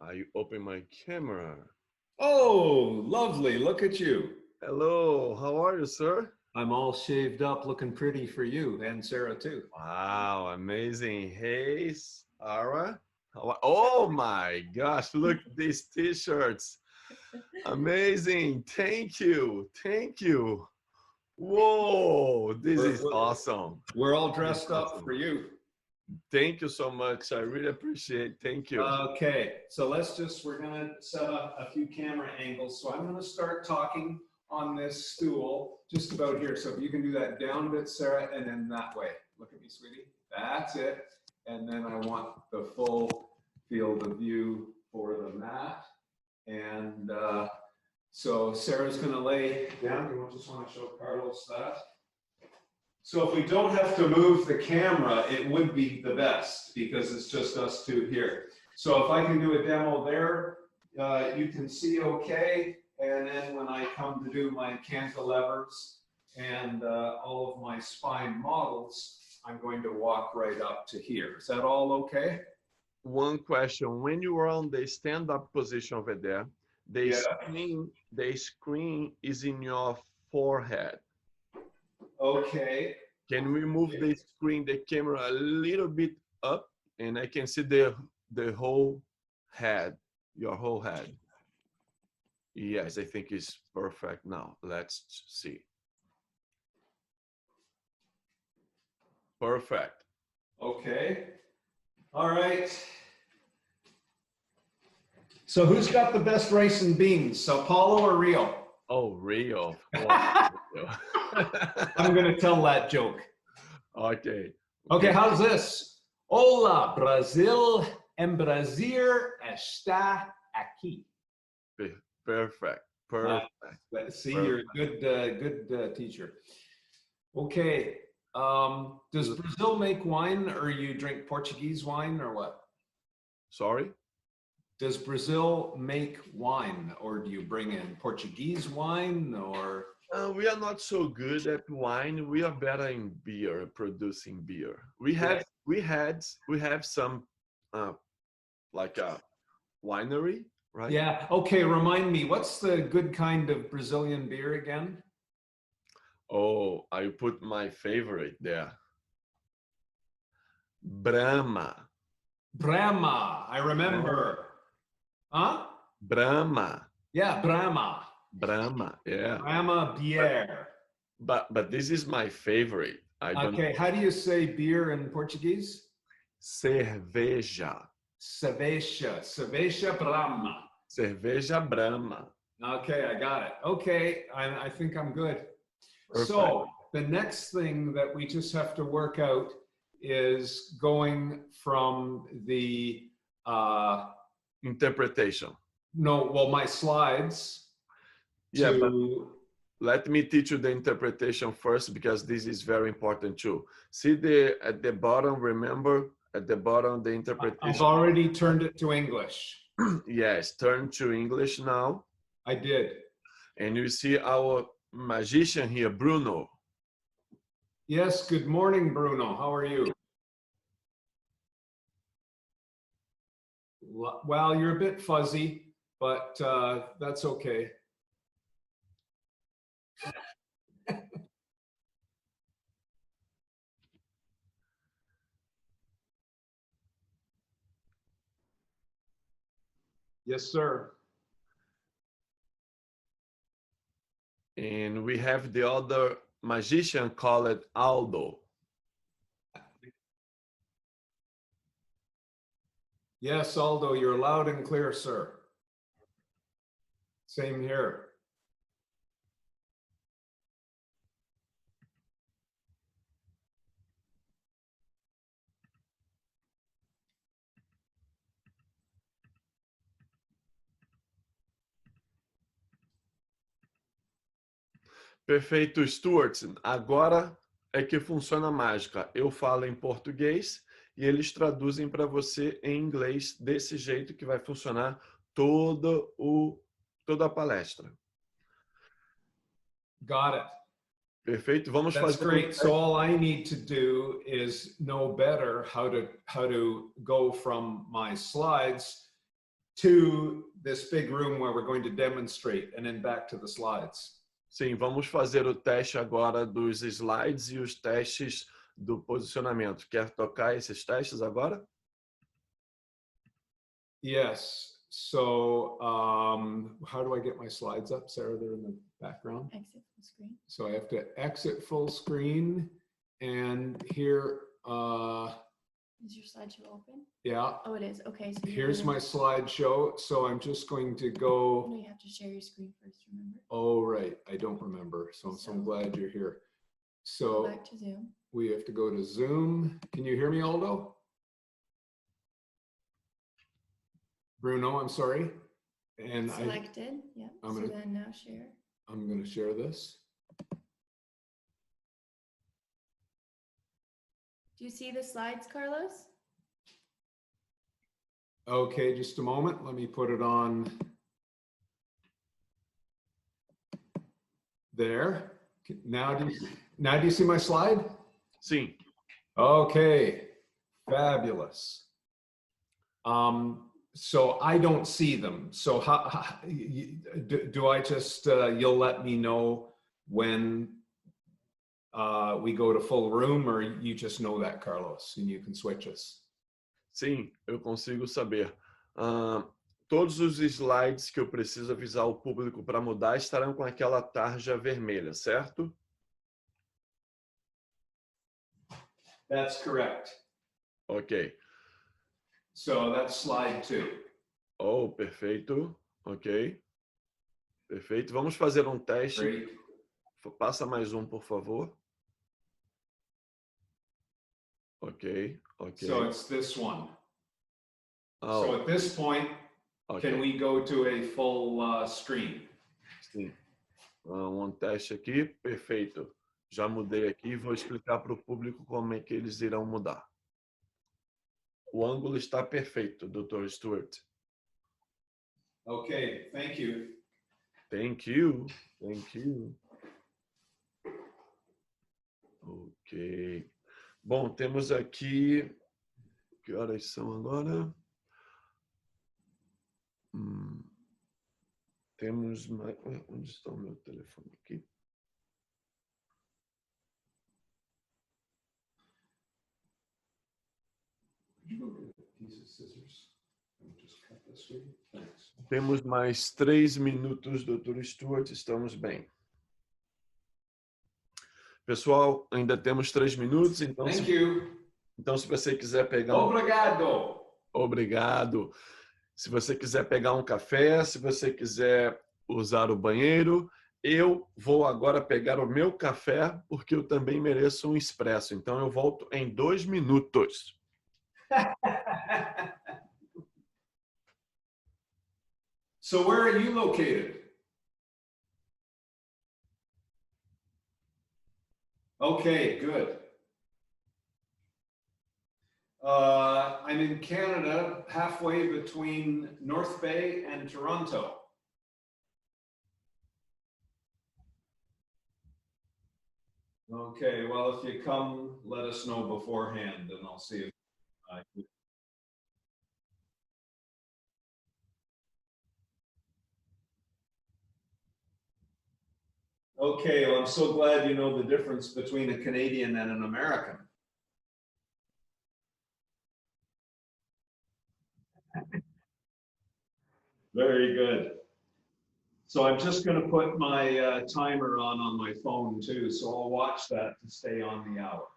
I open my camera. Oh, lovely. Look at you. Hello, how are you, sir? I'm all shaved up, looking pretty for you and Sarah too. Wow, amazing. Hey, Sarah. Oh my gosh, look at these t-shirts. Amazing. Thank you. Thank you. Whoa, this is awesome. We're all dressed up for you. Thank you so much. I really appreciate it. Thank you. Okay, so we're going to set up a few camera angles. So I'm going to start talking on this stool just about here. So if you can do that down a bit, Sarah, and then that way. Look at me, sweetie. That's it. And then I want the full field of view for the mat. And so Sarah's going to lay down. You just want to show Carlos that? So if we don't have to move the camera, it would be the best because it's just us two here. So if I can do a demo there, you can see okay. And then when I come to do my cantilevers and all of my spine models, I'm going to walk right up to here. Is that all okay? One question. When you are on the stand-up position over there, the screen is in your forehead. Okay. Can we move the screen, the camera a little bit up, and I can see the whole head, your whole head. Yes, I think it's perfect now. Let's see. Perfect. Okay. All right. So who's got the best rice and beans, Sao Paulo or Rio? Oh, Rio. I'm going to tell that joke. Okay. Okay, how's this? Olá, Brasil, Brasil está aqui. Perfect. Perfect. See, you're a good teacher. Okay. Does Brazil make wine, or you drink Portuguese wine, or what? Sorry? Does Brazil make wine, or do you bring in Portuguese wine, or? We are not so good at wine. We are better in beer, producing beer. We have some like a winery, right? Yeah. Okay. Remind me, what's the good kind of Brazilian beer again? Oh, I put my favorite there. Brahma. Brahma. I remember. Huh? Brahma. Yeah, Brahma. Brahma. Yeah. Brahma beer. But this is my favorite. Okay. How do you say beer in Portuguese? Cerveja. Cerveja. Cerveja Brahma. Cerveja Brahma. Okay, I got it. Okay, I think I'm good. Perfect. So the next thing that we just have to work out is going from the interpretation. No, well, my slides. Yeah, but let me teach you the interpretation first, because this is very important too. See at the bottom, remember at the bottom, the interpretation. I've already turned it to English. Yes, turn to English now. I did. And you see our magician here, Bruno. Yes, good morning, Bruno. How are you? Well, you're a bit fuzzy, but that's okay. Yes, sir. And we have the other magician called Aldo. Yes, Aldo, you're loud and clear, sir. Same here. Perfeito, Stuart. Agora é que funciona a mágica. Eu falo em português e eles traduzem para você em inglês desse jeito que vai funcionar toda a palestra. Got it. Perfeito. Vamos That's fazer. Great. So all I need to do is know better how to go from my slides to this big room where we're going to demonstrate, and then back to the slides. Sim, vamos fazer o teste agora dos slides e os testes do posicionamento. Quer tocar esses testes agora? Yes. So how do I get my slides up, Sarah? They're in the background. Exit full screen. So I have to exit full screen, and here, Is your slideshow open? yeah. Oh, it is. Okay. So Here's my slideshow. So I'm just going to go. No, you have to share your screen first, remember? Oh, right. I don't remember. So I'm glad you're here. Go So back to Zoom. we have to go to Zoom. Can you hear me, Aldo? Bruno, I'm sorry. And Selected. Yeah. I'm So gonna- then now share. I'm going to share this. Do you see the slides, Carlos? Okay, just a moment. Let me put it on there. Now do you see my slide? Sim. Okay, fabulous. So I don't see them. So do I just, you'll let me know when we go to full room, or you just know that, Carlos, and you can switch us? Sim, eu consigo saber. Todos os slides que eu preciso avisar o público para mudar estarão com aquela tarja vermelha, certo? That's correct. Ok. So that's slide 2. Oh, perfeito. Ok. Perfeito. Vamos fazer um teste. Great. Passa mais um, por favor. Ok, ok. So it's this one. Oh, So at this point, ok. can we go to a full screen? Sim. Um teste aqui. Perfeito. Já mudei aqui e vou explicar para o público como é que eles irão mudar. O ângulo está perfeito, Dr. Stuart. Okay, thank you. Thank you. Thank you. Ok. Bom, temos aqui... Que horas são agora? Temos mais... Onde está o meu telefone aqui? Temos mais 3 minutos, Dr. Stuart. Estamos bem. Pessoal, ainda temos 3 minutos, então Thank you. então se você quiser pegar Obrigado. Obrigado. Se você quiser pegar um café, se você quiser usar o banheiro, eu vou agora pegar o meu café, porque eu também mereço um expresso. Então eu volto em 2 minutos. So where are you located? Okay, good. I'm in Canada, halfway between North Bay and Toronto. Okay, well, if you come, let us know beforehand, and I'll see if I can. Okay, well, I'm so glad you know the difference between a Canadian and an American. Very good. So I'm just going to put my timer on my phone too, so I'll watch that to stay on the hour.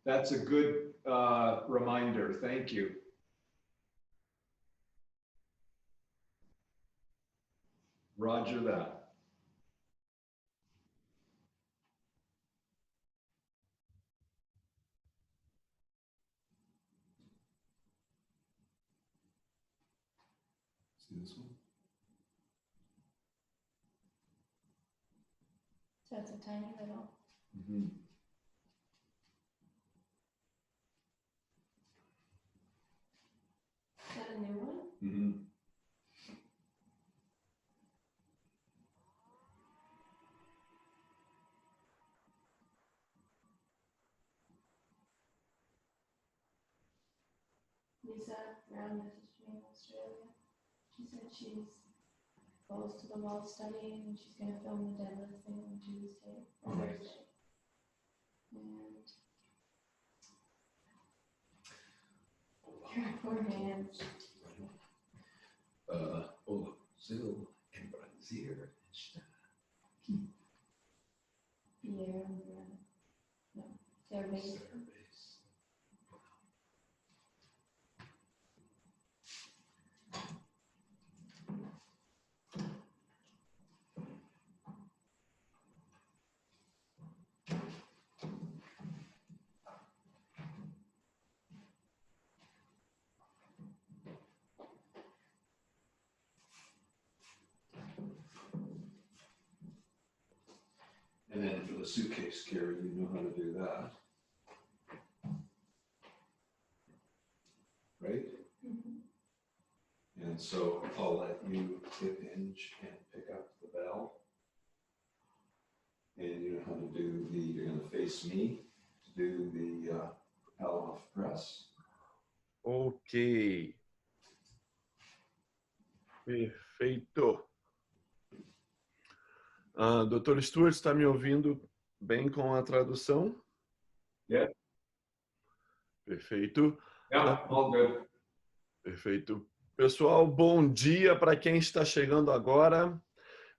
That's a good reminder. Thank you. Roger that. See this one? So it's a tiny little. Mm-hmm. Is that a new one? Mhm. Lisa Brown messaged me in Australia. She said she's close to the wall studying and she's going to film the deadlifting on Tuesday or Thursday. And her poor hands. O Brasil em Brasil está. Pierre, no, they're based. And then for the suitcase carry, you know how to do that. Right? And so I'll let you hit hinge and pick up the bell. And you know how to do the, you're going to face me to do the propel off press. Ok. Perfeito. Dr. Stuart, está me ouvindo bem com a tradução? Yeah. Perfeito. Yeah, all good. Perfeito. Pessoal, bom dia para quem está chegando agora.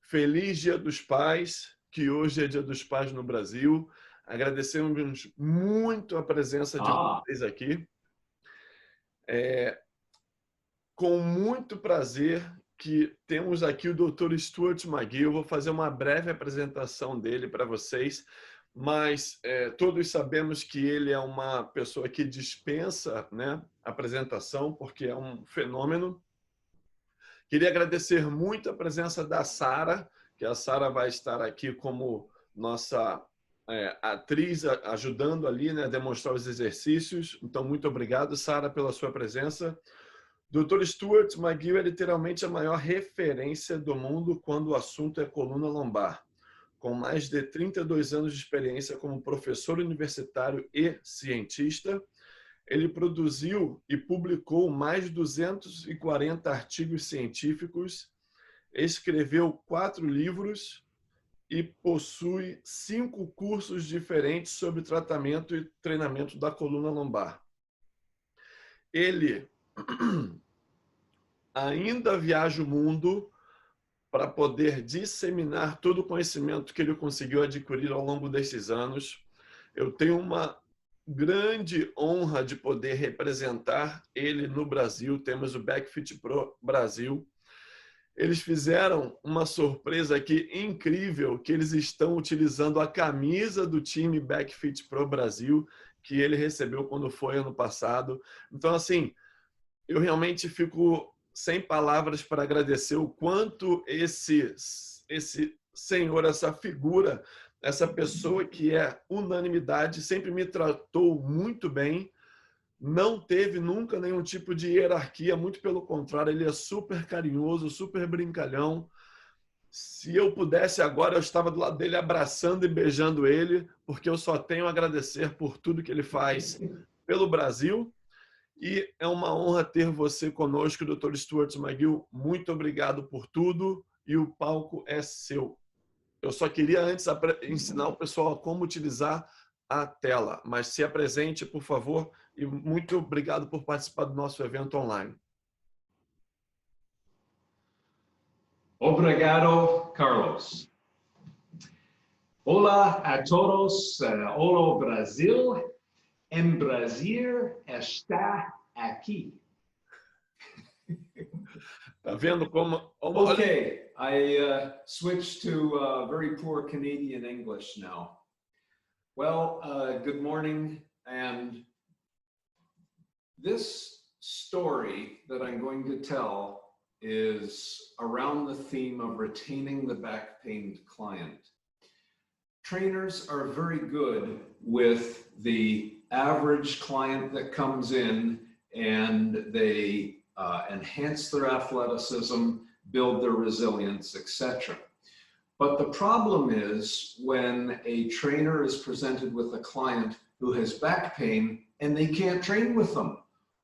Feliz Dia dos Pais, que hoje é Dia dos Pais no Brasil. Agradecemos muito a presença de vocês aqui. Com muito prazer que temos aqui o Dr. Stuart McGill. Vou fazer uma breve apresentação dele para vocês, mas todos sabemos que ele é uma pessoa que dispensa, né, apresentação, porque é um fenômeno. Queria agradecer muito a presença da Sara, que a Sara vai estar aqui como nossa atriz, ajudando ali, né, a demonstrar os exercícios. Então, muito obrigado, Sara, pela sua presença. Dr. Stuart McGill é literalmente a maior referência do mundo quando o assunto é coluna lombar. Com mais de 32 anos de experiência como professor universitário e cientista, ele produziu e publicou mais de 240 artigos científicos, escreveu 4 livros e possui 5 cursos diferentes sobre tratamento e treinamento da coluna lombar. Ele ainda viaja o mundo para poder disseminar todo o conhecimento que ele conseguiu adquirir ao longo desses anos. Eu tenho uma grande honra de poder representar ele no Brasil. Temos o Backfit Pro Brasil. Eles fizeram uma surpresa aqui incrível, que eles estão utilizando a camisa do time Backfit Pro Brasil, que ele recebeu quando foi ano passado. Então, assim, eu realmente fico sem palavras para agradecer o quanto esse senhor, essa figura, essa pessoa que é unanimidade, sempre me tratou muito bem, não teve nunca nenhum tipo de hierarquia, muito pelo contrário, ele é super carinhoso, super brincalhão. Se eu pudesse agora, eu estava do lado dele abraçando e beijando ele, porque eu só tenho a agradecer por tudo que ele faz pelo Brasil. E é uma honra ter você conosco, Dr. Stuart McGill. Muito obrigado por tudo e o palco é seu. Eu só queria antes ensinar o pessoal como utilizar a tela, mas se apresente, por favor, e muito obrigado por participar do nosso evento online. Obrigado, Carlos. Olá a todos. Olá, Brasil. Em Brasil está aqui. Tá vendo como... Okay, I switched to very poor Canadian English now. Well, good morning, and this story that I'm going to tell is around the theme of retaining the back pain client. Trainers are very good with the average client that comes in and they enhance their athleticism, build their resilience, etc. But the problem is when a trainer is presented with a client who has back pain and they can't train with them,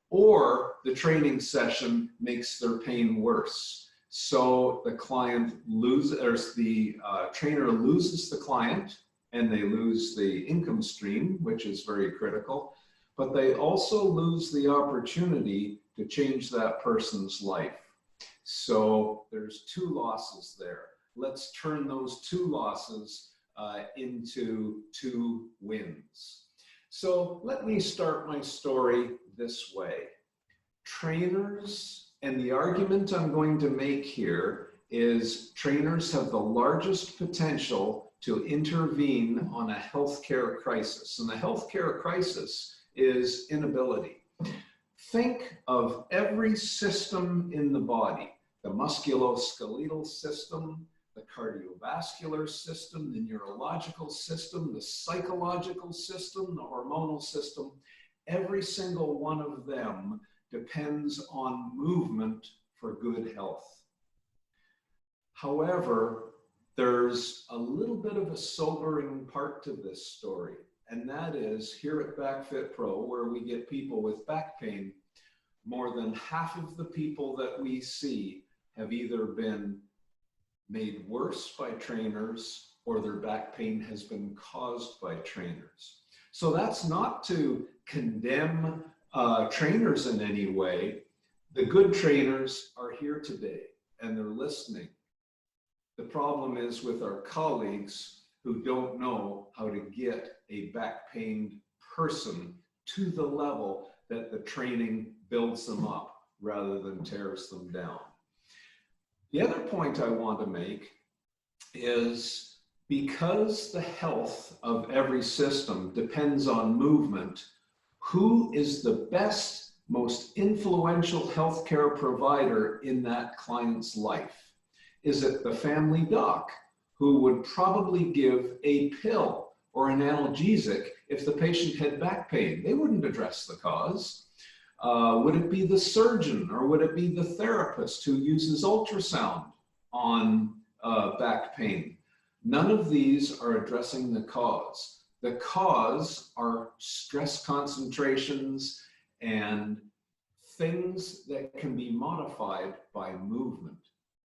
or the training session makes their pain worse. So the client loses, or the trainer loses the client, and they lose the income stream, which is very critical, but they also lose the opportunity to change that person's life. So there's two losses there. Let's turn those two losses into two wins. So let me start my story this way. Trainers, and the argument I'm going to make here is trainers have the largest potential to intervene on a healthcare crisis. And the healthcare crisis is inability. Think of every system in the body, the musculoskeletal system, the cardiovascular system, the neurological system, the psychological system, the hormonal system. Every single one of them depends on movement for good health. However, there's a little bit of a sobering part to this story, and that is here at BackFit Pro, where we get people with back pain, more than half of the people that we see have either been made worse by trainers or their back pain has been caused by trainers. So that's not to condemn trainers in any way. The good trainers are here today and they're listening. The problem is with our colleagues who don't know how to get a back pained person to the level that the training builds them up rather than tears them down. The other point I want to make is because the health of every system depends on movement, who is the best, most influential healthcare provider in that client's life? Is it the family doc, who would probably give a pill or an analgesic if the patient had back pain? They wouldn't address the cause. Would it be the surgeon, or would it be the therapist who uses ultrasound on back pain? None of these are addressing the cause. The cause are stress concentrations and things that can be modified by movement.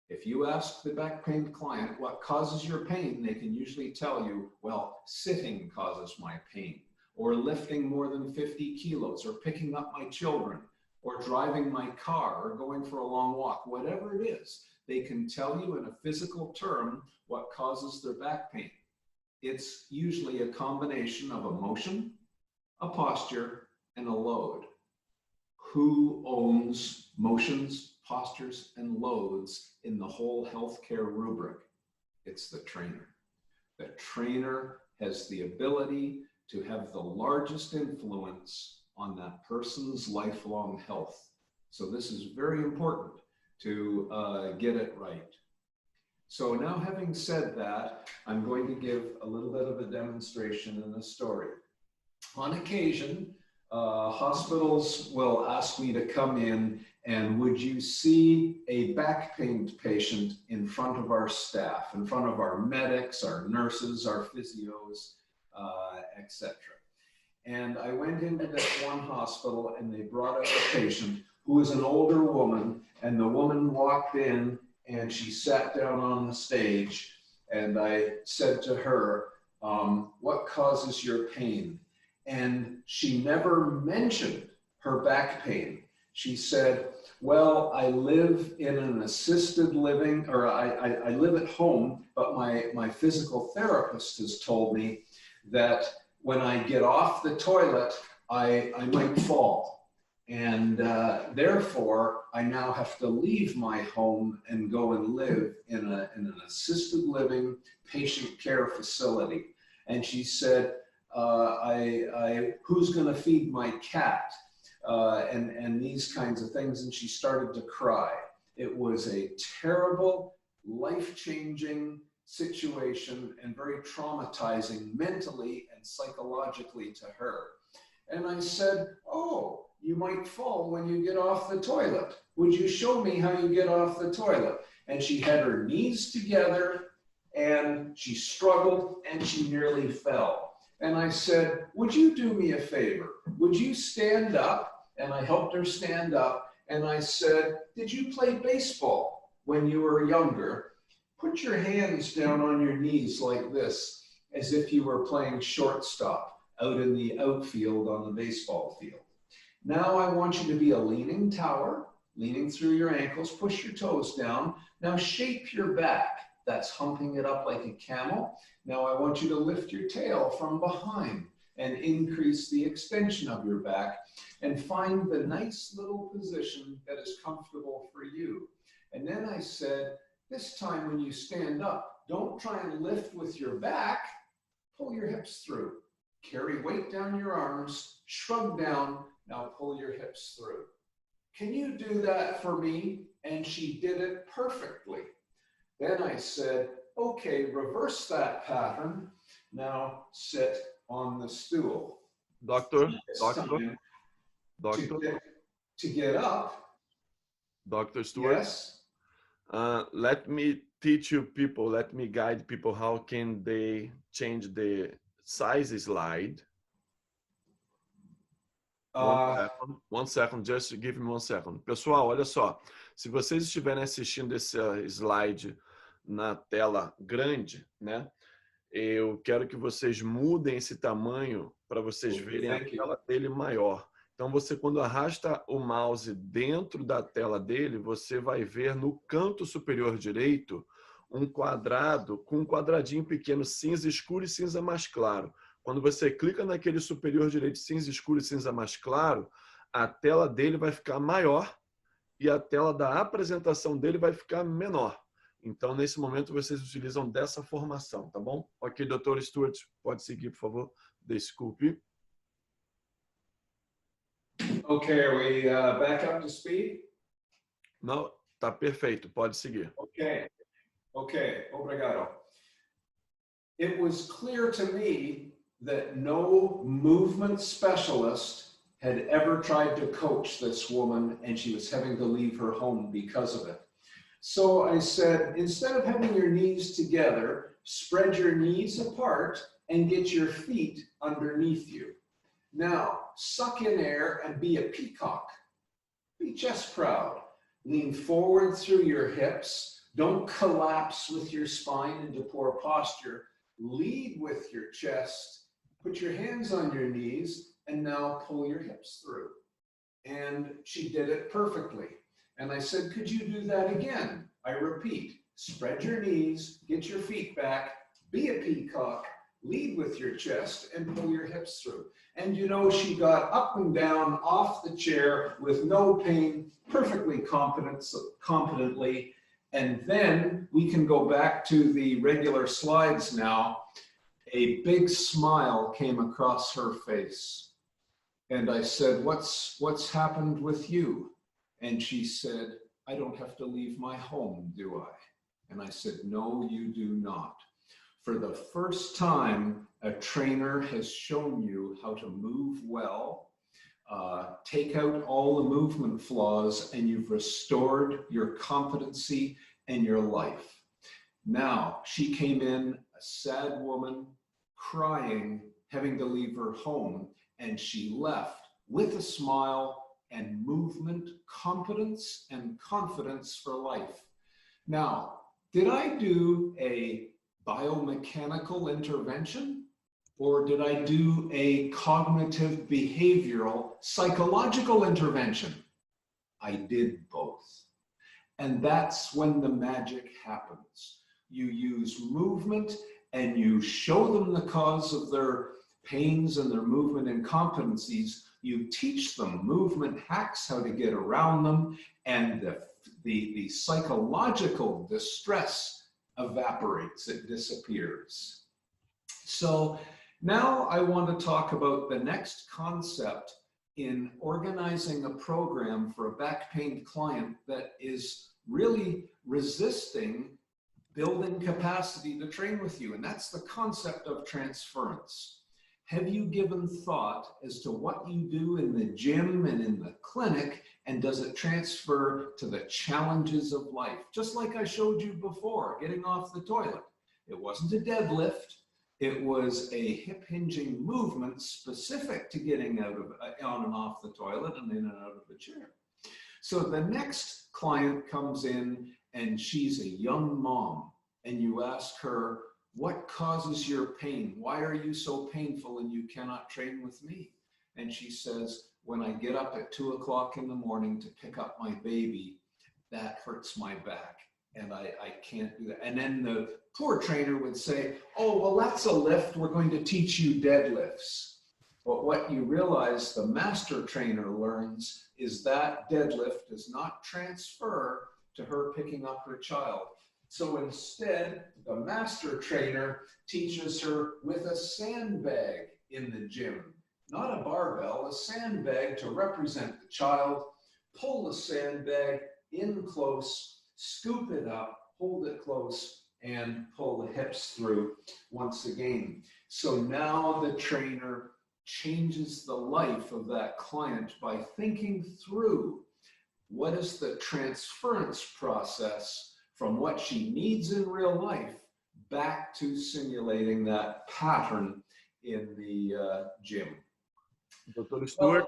If you ask the back pain client what causes your pain, they can usually tell you, well, sitting causes my pain, or lifting more than 50 kilos, or picking up my children, or driving my car, or going for a long walk. Whatever it is, they can tell you in a physical term what causes their back pain. It's usually a combination of a motion, a posture, and a load. Who owns motions, postures, and loads in the whole healthcare rubric? It's the trainer. The trainer has the ability to have the largest influence on that person's lifelong health. So this is very important to get it right. So now, having said that, I'm going to give a little bit of a demonstration and a story. On occasion, hospitals will ask me to come in and would you see a back pain patient in front of our staff, in front of our medics, our nurses, our physios, etc. And I went into this one hospital and they brought up a patient who was an older woman, and the woman walked in and she sat down on the stage, and I said to her, what causes your pain? And she never mentioned her back pain. She said, well, I live in an assisted living, or I live at home, but my physical therapist has told me that when I get off the toilet, I might fall. And therefore, I now have to leave my home and go and live in an assisted living patient care facility. And she said, who's going to feed my cat? And these kinds of things. And she started to cry. It was a terrible, life-changing situation and very traumatizing mentally and psychologically to her. And I said, oh, you might fall when you get off the toilet. Would you show me how you get off the toilet? And she had her knees together and she struggled and she nearly fell. And I said, would you do me a favor? Would you stand up? And I helped her stand up. And I said, did you play baseball when you were younger? Put your hands down on your knees like this, as if you were playing shortstop out in the outfield on the baseball field. Now I want you to be a leaning tower, leaning through your ankles, push your toes down. Now shape your back. That's humping it up like a camel. Now I want you to lift your tail from behind and increase the extension of your back and find the nice little position that is comfortable for you. And then I said, this time when you stand up, don't try and lift with your back, pull your hips through. Carry weight down your arms, shrug down, now pull your hips through. Can you do that for me? And she did it perfectly. Then I said, okay, reverse that pattern. Now sit on the stool. Doctor, To get up. Dr. Stuart, Yes. let me teach you people, let me guide people how can they change the size slide. One second, just give me 1 second. Pessoal, olha só, se vocês estiverem assistindo esse slide na tela grande, né? Eu quero que vocês mudem esse tamanho para vocês verem a tela dele maior. Então, você quando arrasta o mouse dentro da tela dele, você vai ver no canto superior direito um quadrado com um quadradinho pequeno cinza escuro e cinza mais claro. Quando você clica naquele superior direito cinza escuro e cinza mais claro, a tela dele vai ficar maior e a tela da apresentação dele vai ficar menor. Então, nesse momento, vocês utilizam dessa formação, tá bom? Ok, Dr. Stuart, pode seguir, por favor. Desculpe. Okay, are we back up to speed? Não, tá perfeito, pode seguir. Okay, obrigado. It was clear to me that no movement specialist had ever tried to coach this woman, and she was having to leave her home because of it. So I said, instead of having your knees together, spread your knees apart and get your feet underneath you. Now, suck in air and be a peacock. Be chest proud. Lean forward through your hips. Don't collapse with your spine into poor posture. Lead with your chest. Put your hands on your knees and now pull your hips through. And she did it perfectly. And I said, could you do that again? I repeat, spread your knees, get your feet back, be a peacock, lead with your chest and pull your hips through. And you know, she got up and down off the chair with no pain, perfectly competently. And then we can go back to the regular slides now. A big smile came across her face. And I said, what's happened with you? And she said, I don't have to leave my home, do I? And I said, no, you do not. For the first time, a trainer has shown you how to move well, take out all the movement flaws, and you've restored your competency and your life. Now, she came in, a sad woman, crying, having to leave her home, and she left with a smile and movement, competence, and confidence for life. Now, did I do a biomechanical intervention, or did I do a cognitive behavioral psychological intervention? I did both. And that's when the magic happens. You use movement and you show them the cause of their pains and their movement incompetencies. You teach them movement hacks, how to get around them, and the psychological distress evaporates, it disappears. So now I want to talk about the next concept in organizing a program for a back pain client that is really resisting building capacity to train with you. And that's the concept of transference. Have you given thought as to what you do in the gym and in the clinic, and does it transfer to the challenges of life? Just like I showed you before, getting off the toilet. It wasn't a deadlift. It was a hip hinging movement specific to getting out of, on and off the toilet and in and out of the chair. So the next client comes in and she's a young mom, and you ask her, what causes your pain? Why are you so painful and you cannot train with me? And she says, when I get up at 2 o'clock in the morning to pick up my baby, that hurts my back and I can't do that. And then the poor trainer would say, oh, well, that's a lift. We're going to teach you deadlifts. But what you realize the master trainer learns is that deadlift does not transfer to her picking up her child. So instead, the master trainer teaches her with a sandbag in the gym, not a barbell, a sandbag to represent the child. Pull the sandbag in close, scoop it up, hold it close, and pull the hips through once again. So now the trainer changes the life of that client by thinking through what is the transference process from what she needs in real life back to simulating that pattern in the gym. Dr. Stuart,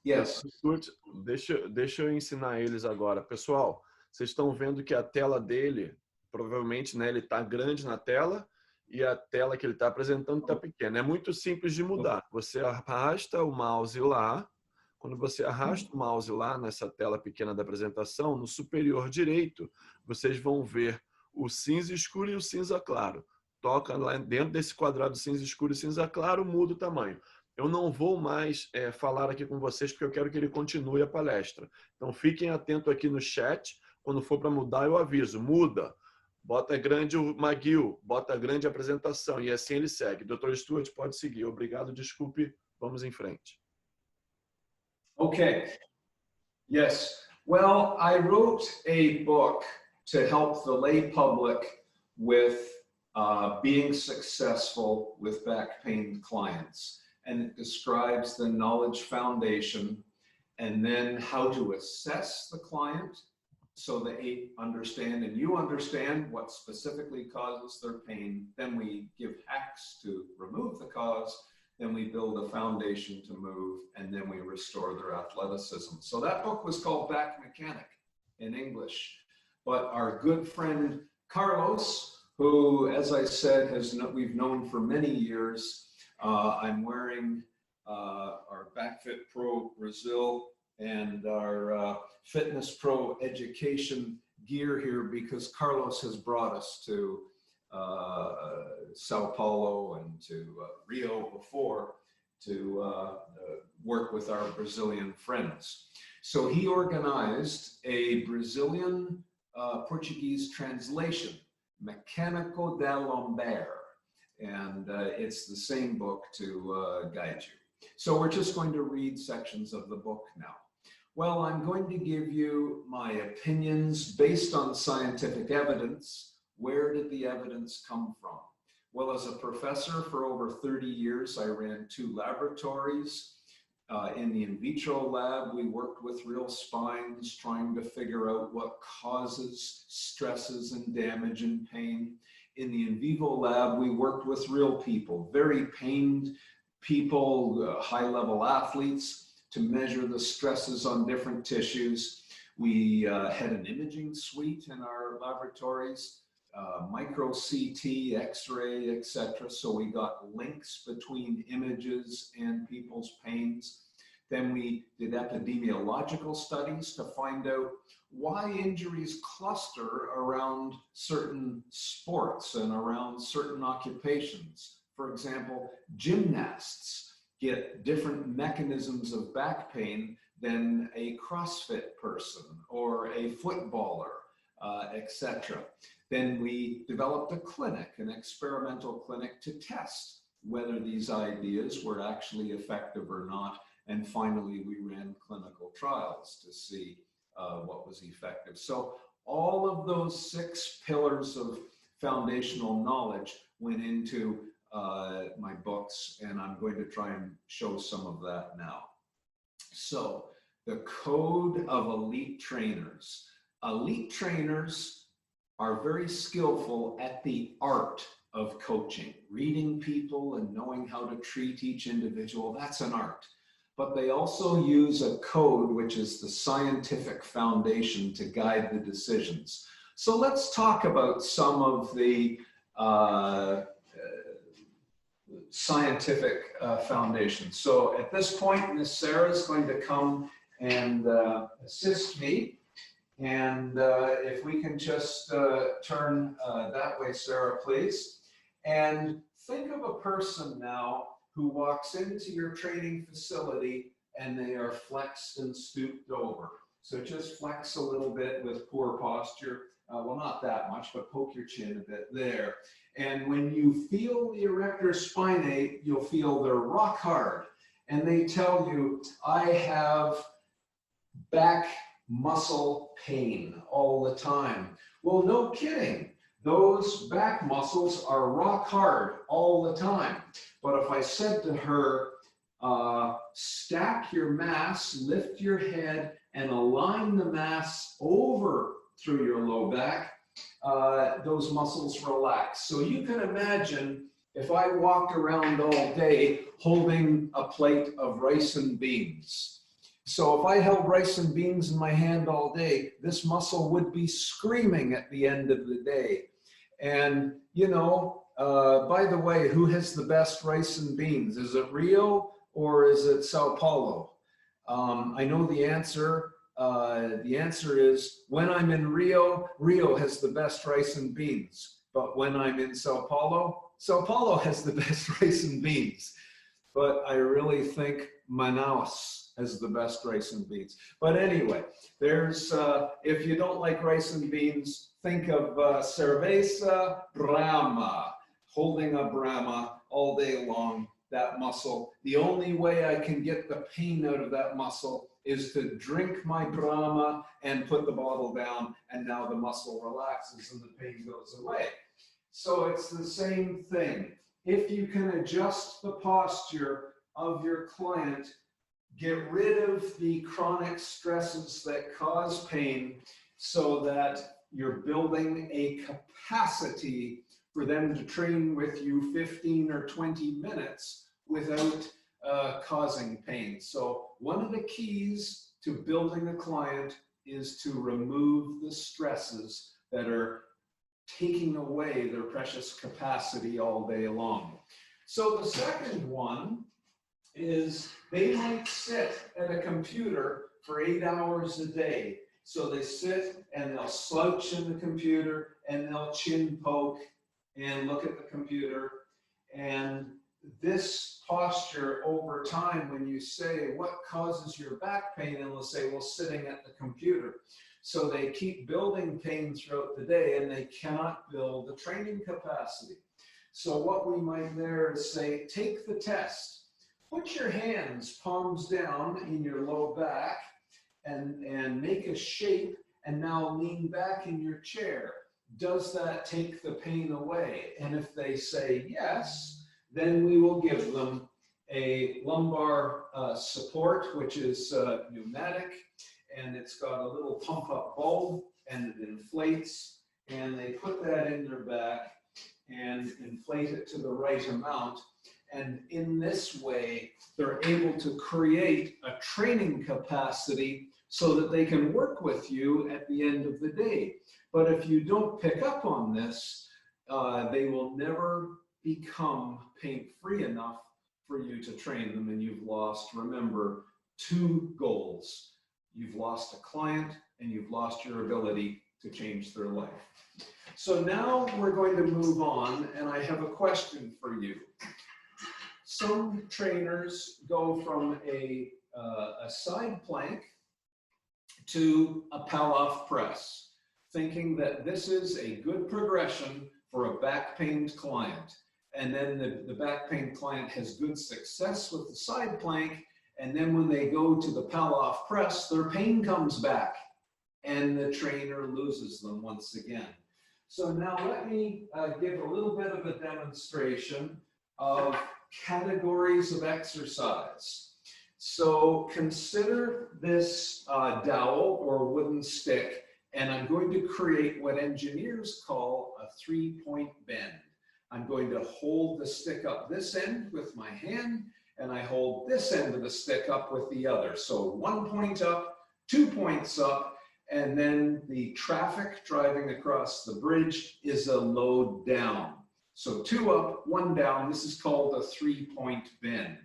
Yes. Stuart, deixa eu ensinar eles agora. Pessoal, vocês estão vendo que a tela dele, provavelmente, né, ele está grande na tela e a tela que ele está apresentando está pequena. É muito simples de mudar. Você arrasta o mouse lá. Quando você arrasta o mouse lá nessa tela pequena da apresentação, no superior direito, vocês vão ver o cinza escuro e o cinza claro. Toca lá dentro desse quadrado cinza escuro e cinza claro, muda o tamanho. Eu não vou mais falar aqui com vocês porque eu quero que ele continue a palestra. Então fiquem atentos aqui no chat. Quando for para mudar, eu aviso. Muda. Bota grande o McGill, bota grande a apresentação. E assim ele segue. Dr. Stuart, pode seguir. Obrigado, desculpe. Vamos em frente. Okay. Yes. Well, I wrote a book to help the lay public with being successful with back pain clients. And it describes the knowledge foundation and then how to assess the client so they understand and you understand what specifically causes their pain. Then we give hacks to remove the cause. Then we build a foundation to move, and then we restore their athleticism. So that book was called Back Mechanic in English. But our good friend Carlos, who, as I said, we've known for many years, I'm wearing our BackFit Pro Brazil and our Fitness Pro education gear here because Carlos has brought us to Sao Paulo and to Rio before to work with our Brazilian friends. So he organized a Brazilian Portuguese translation, Mecânico da Lombar, and it's the same book to guide you. So we're just going to read sections of the book now. Well, I'm going to give you my opinions based on scientific evidence. Where did the evidence come from? Well, as a professor for over 30 years, I ran 2 laboratories. In the in vitro lab, we worked with real spines, trying to figure out what causes stresses and damage and pain. In the in vivo lab, we worked with real people, very pained people, high-level athletes, to measure the stresses on different tissues. We had an imaging suite in our laboratories. Micro CT, X-ray, etc. So we got links between images and people's pains. Then we did epidemiological studies to find out why injuries cluster around certain sports and around certain occupations. For example, gymnasts get different mechanisms of back pain than a CrossFit person or a footballer, etc. Then we developed a clinic, an experimental clinic, to test whether these ideas were actually effective or not. And finally, we ran clinical trials to see what was effective. So all of those 6 pillars of foundational knowledge went into my books, and I'm going to try and show some of that now. So the code of elite trainers. Elite trainers are very skillful at the art of coaching, reading people and knowing how to treat each individual. That's an art. But they also use a code, which is the scientific foundation to guide the decisions. So let's talk about some of the scientific foundations. So at this point, Miss Sarah is going to come and assist me. And if we can just turn that way, Sarah, please. And think of a person now who walks into your training facility and they are flexed and stooped over. So just flex a little bit with poor posture. Well, not that much, but poke your chin a bit there. And when you feel the erector spinae, you'll feel they're rock hard. And they tell you, I have back muscle pain all the time. Well, no kidding. Those back muscles are rock hard all the time. But if I said to her, stack your mass, lift your head, and align the mass over through your low back, those muscles relax. So you can imagine if I walked around all day holding a plate of rice and beans. So if I held rice and beans in my hand all day, this muscle would be screaming at the end of the day. And, you know, by the way, who has the best rice and beans? Is it Rio or is it Sao Paulo? I know the answer. The answer is when I'm in Rio, Rio has the best rice and beans. But when I'm in Sao Paulo has the best rice and beans. But I really think Manaus has the best rice and beans. But anyway, there's, if you don't like rice and beans, think of cerveza Brahma, holding a Brahma all day long, that muscle. The only way I can get the pain out of that muscle is to drink my Brahma and put the bottle down, and now the muscle relaxes and the pain goes away. So it's the same thing. If you can adjust the posture of your client, get rid of the chronic stresses that cause pain so that you're building a capacity for them to train with you 15 or 20 minutes without causing pain. So one of the keys to building a client is to remove the stresses that are taking away their precious capacity all day long. So the second one is they might sit at a computer for 8 hours a day. So they sit and they'll slouch in the computer and they'll chin poke and look at the computer. And this posture over time, when you say, what causes your back pain? And they'll say, well, sitting at the computer. So they keep building pain throughout the day and they cannot build the training capacity. So what we might there is say, take the test. Put your hands palms down in your low back and make a shape and now lean back in your chair. Does that take the pain away? And if they say yes, then we will give them a lumbar support, which is pneumatic, and it's got a little pump up bulb and it inflates, and they put that in their back and inflate it to the right amount. And in this way, they're able to create a training capacity so that they can work with you at the end of the day. But if you don't pick up on this, they will never become pain-free enough for you to train them, and you've lost, remember, 2 goals. You've lost a client and you've lost your ability to change their life. So now we're going to move on, and I have a question for you. Some trainers go from a side plank to a Palloff press, thinking that this is a good progression for a back pained client. And then the back pain client has good success with the side plank, and then when they go to the Palloff press, their pain comes back and the trainer loses them once again. So now let me give a little bit of a demonstration of categories of exercise. So consider this dowel or wooden stick, and I'm going to create what engineers call a 3-point bend. I'm going to hold the stick up this end with my hand, and I hold this end of the stick up with the other. So 1 point up, 2 points up, and then the traffic driving across the bridge is a load down. So 2 up, 1 down. This is called a 3-point bend.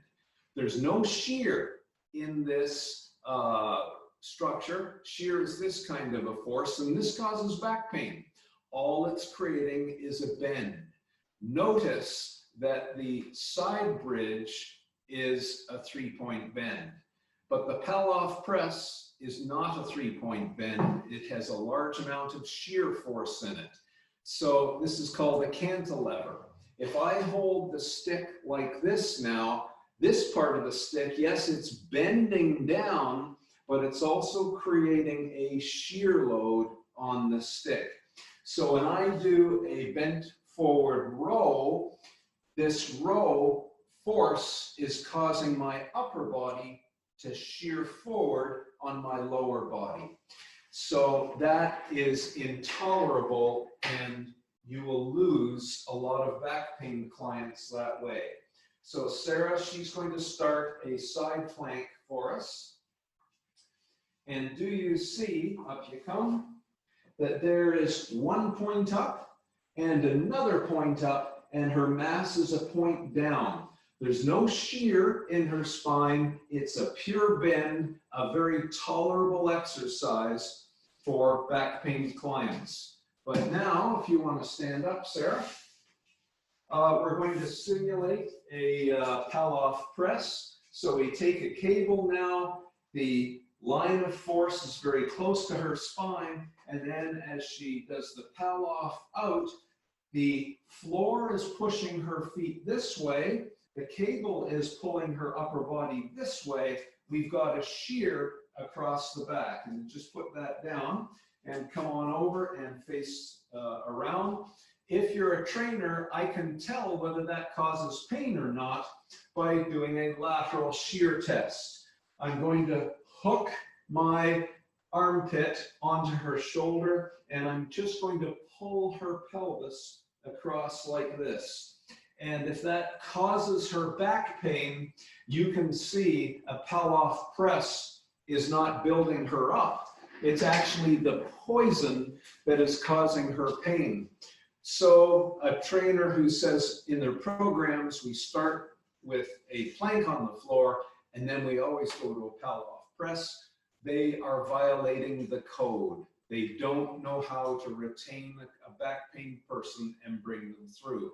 There's no shear in this structure. Shear is this kind of a force, and this causes back pain. All it's creating is a bend. Notice that the side bridge is a 3-point bend, but the Palloff press is not a 3-point bend. It has a large amount of shear force in it. So this is called a cantilever. If I hold the stick like this now, this part of the stick, yes, it's bending down, but it's also creating a shear load on the stick. So when I do a bent forward row, this row force is causing my upper body to shear forward on my lower body. So that is intolerable, and you will lose a lot of back pain clients that way. So Sarah, she's going to start a side plank for us. And do you see, up you come, that there is 1 point up and another point up, and her mass is a point down. There's no shear in her spine. It's a pure bend, a very tolerable exercise for back pain clients. But now, if you want to stand up, Sarah, we're going to simulate a Palloff press. So we take a cable now, the line of force is very close to her spine, and then as she does the Palloff out, the floor is pushing her feet this way, the cable is pulling her upper body this way. We've got a shear across the back, and just put that down and come on over and face around. If you're a trainer, I can tell whether that causes pain or not by doing a lateral shear test. I'm going to hook my armpit onto her shoulder, and I'm just going to pull her pelvis across like this. And if that causes her back pain, you can see a Palloff press is not building her up. It's actually the poison that is causing her pain. So a trainer who says in their programs, we start with a plank on the floor, and then we always go to a Palloff press, they are violating the code. They don't know how to retain a back pain person and bring them through.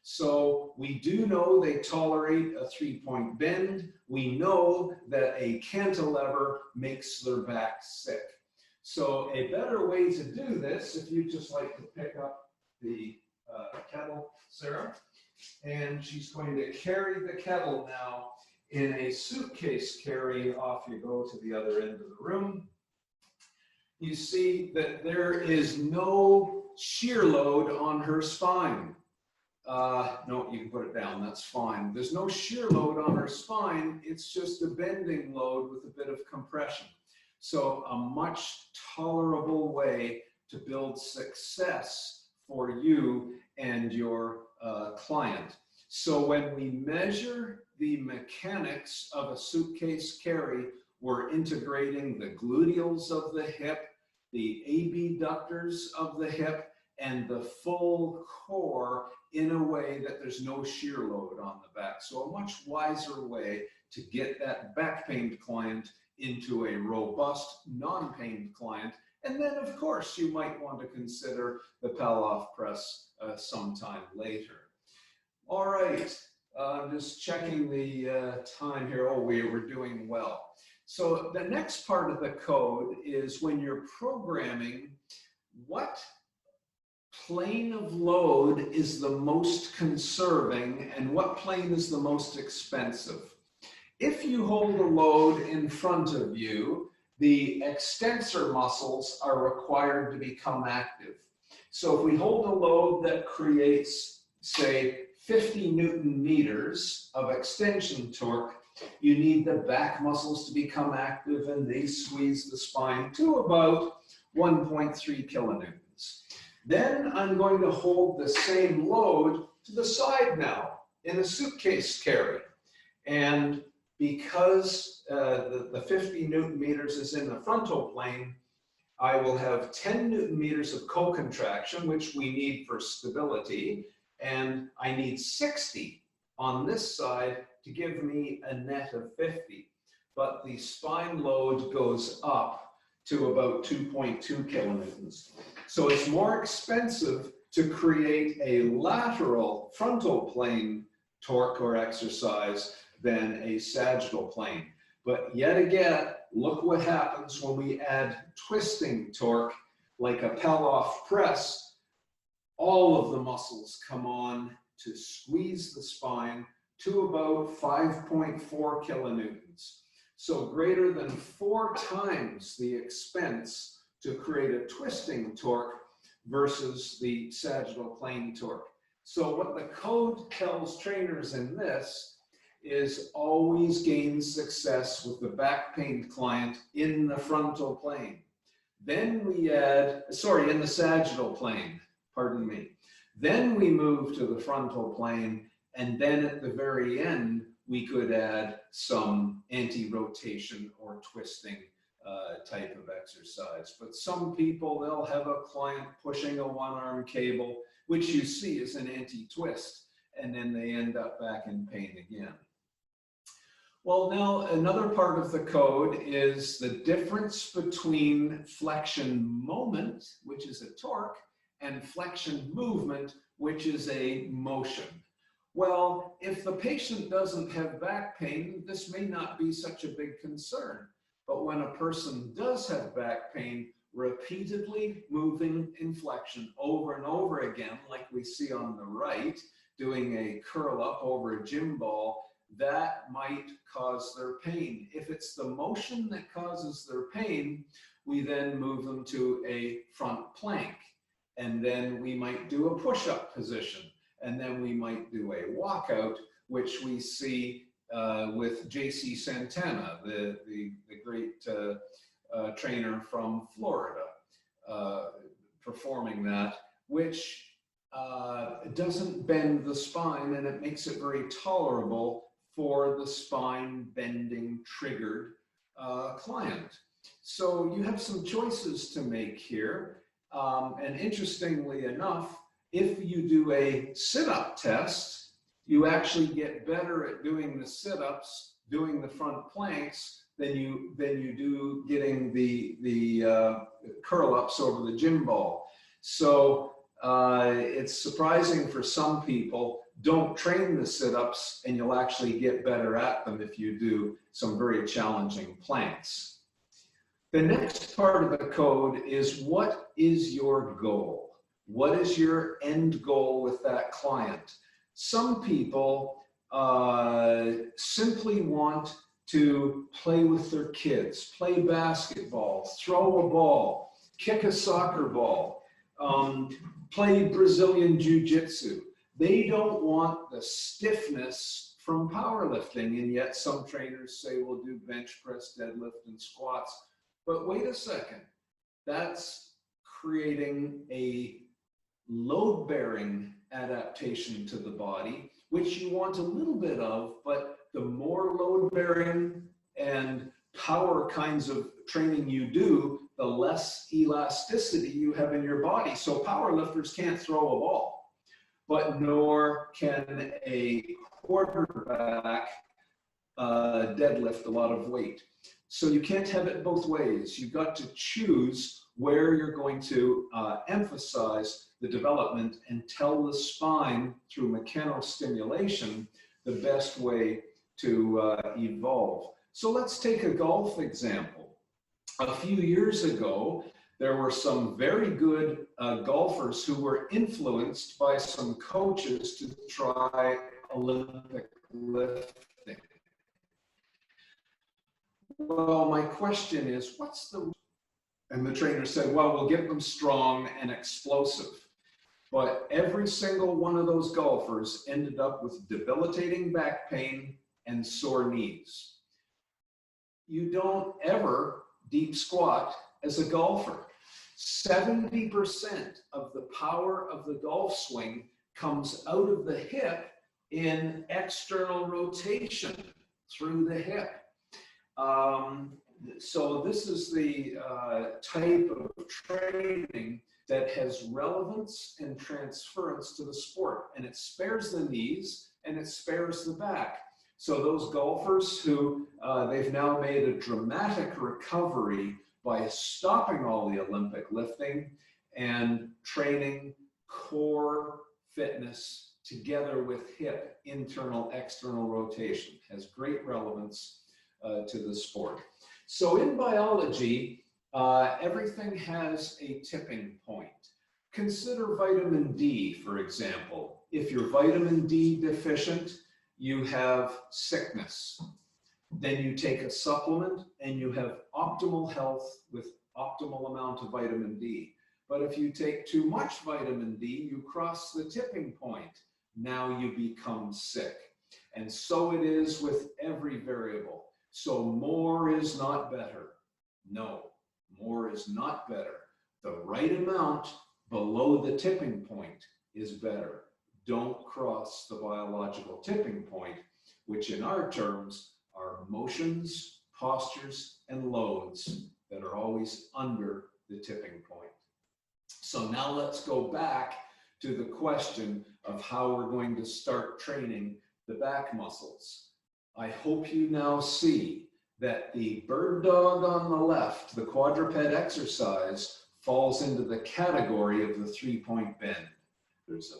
So we do know they tolerate a 3-point bend. We know that a cantilever makes their back sick. So a better way to do this, if you just like to pick up the kettle, Sarah, and she's going to carry the kettle now in a suitcase carry. Off you go to the other end of the room. You see that there is no shear load on her spine. No, you can put it down, that's fine. There's no shear load on her spine, it's just a bending load with a bit of compression. So a much tolerable way to build success for you and your client. So when we measure the mechanics of a suitcase carry, we're integrating the gluteals of the hip, the abductors of the hip, and the full core in a way that there's no shear load on the back. So a much wiser way to get that back pained client into a robust, non-pained client. And then, of course, you might want to consider the Palloff press sometime later. All right, I'm just checking the time here. Oh, we're doing well. So the next part of the code is when you're programming, what plane of load is the most conserving and what plane is the most expensive. If you hold a load in front of you, the extensor muscles are required to become active. So if we hold a load that creates, say, 50 Newton meters of extension torque, you need the back muscles to become active and they squeeze the spine to about 1.3 kilonewtons. Then I'm going to hold the same load to the side now in a suitcase carry. And because the 50 Newton meters is in the frontal plane, I will have 10 Newton meters of co-contraction, which we need for stability, and I need 60 on this side to give me a net of 50. But the spine load goes up to about 2.2 kilonewtons. So it's more expensive to create a lateral frontal plane torque or exercise than a sagittal plane. But yet again, look what happens when we add twisting torque, like a Palloff press. All of the muscles come on to squeeze the spine to about 5.4 kilonewtons. So greater than 4 times the expense to create a twisting torque versus the sagittal plane torque. So what the code tells trainers in this is always gain success with the back pain client in the frontal plane. Then we add, in the sagittal plane, pardon me. Then we move to the frontal plane, and then at the very end, we could add some anti-rotation or twisting type of exercise. But some people, they'll have a client pushing a one-arm cable, which you see is an anti-twist, and then they end up back in pain again. Well, now another part of the code is the difference between flexion moment, which is a torque, and flexion movement, which is a motion. Well, if the patient doesn't have back pain, this may not be such a big concern. But when a person does have back pain, repeatedly moving in flexion over and over again, like we see on the right, doing a curl up over a gym ball, that might cause their pain. If it's the motion that causes their pain, we then move them to a front plank. And then we might do a push-up position. And then we might do a walkout, which we see with J.C. Santana, the great trainer from Florida, performing that, which doesn't bend the spine, and it makes it very tolerable for the spine bending triggered client. So you have some choices to make here. And interestingly enough, if you do a sit-up test, you actually get better at doing the sit-ups, doing the front planks, than you do getting the curl-ups over the gym ball. So it's surprising for some people. Don't train the sit-ups, and you'll actually get better at them if you do some very challenging planks. The next part of the code is, what is your goal? What is your end goal with that client? Some people simply want to play with their kids, play basketball, throw a ball, kick a soccer ball, play Brazilian Jiu-Jitsu. They don't want the stiffness from powerlifting, and yet some trainers say we'll do bench press, deadlift, and squats. But wait a second, that's creating a load-bearing adaptation to the body, which you want a little bit of, but the more load-bearing and power kinds of training you do, the less elasticity you have in your body. So powerlifters can't throw a ball, but nor can a quarterback deadlift a lot of weight. So you can't have it both ways. You've got to choose where you're going to emphasize the development and tell the spine through mechanostimulation the best way to evolve. So let's take a golf example. A few years ago, there were some very good golfers who were influenced by some coaches to try Olympic lifting. Well, my question is, what's the... And the trainer said, well, we'll get them strong and explosive. But every single one of those golfers ended up with debilitating back pain and sore knees. You don't ever deep squat as a golfer. 70% of the power of the golf swing comes out of the hip in external rotation through the hip. So this is the type of training that has relevance and transference to the sport, and it spares the knees and it spares the back. So those golfers who they've now made a dramatic recovery by stopping all the Olympic lifting and training core fitness together with hip internal external rotation has great relevance to the sport. So in biology, everything has a tipping point. Consider vitamin D, for example. If you're vitamin D deficient, you have sickness. Then you take a supplement and you have optimal health with optimal amount of vitamin D. But if you take too much vitamin D, you cross the tipping point. Now you become sick. And so it is with every variable. So more is not better. No, more is not better. The right amount below the tipping point is better. Don't cross the biological tipping point, which in our terms are motions, postures, and loads that are always under the tipping point. So now let's go back to the question of how we're going to start training the back muscles. I hope you now see that the bird dog on the left, the quadruped exercise, falls into the category of the 3-point bend. There's a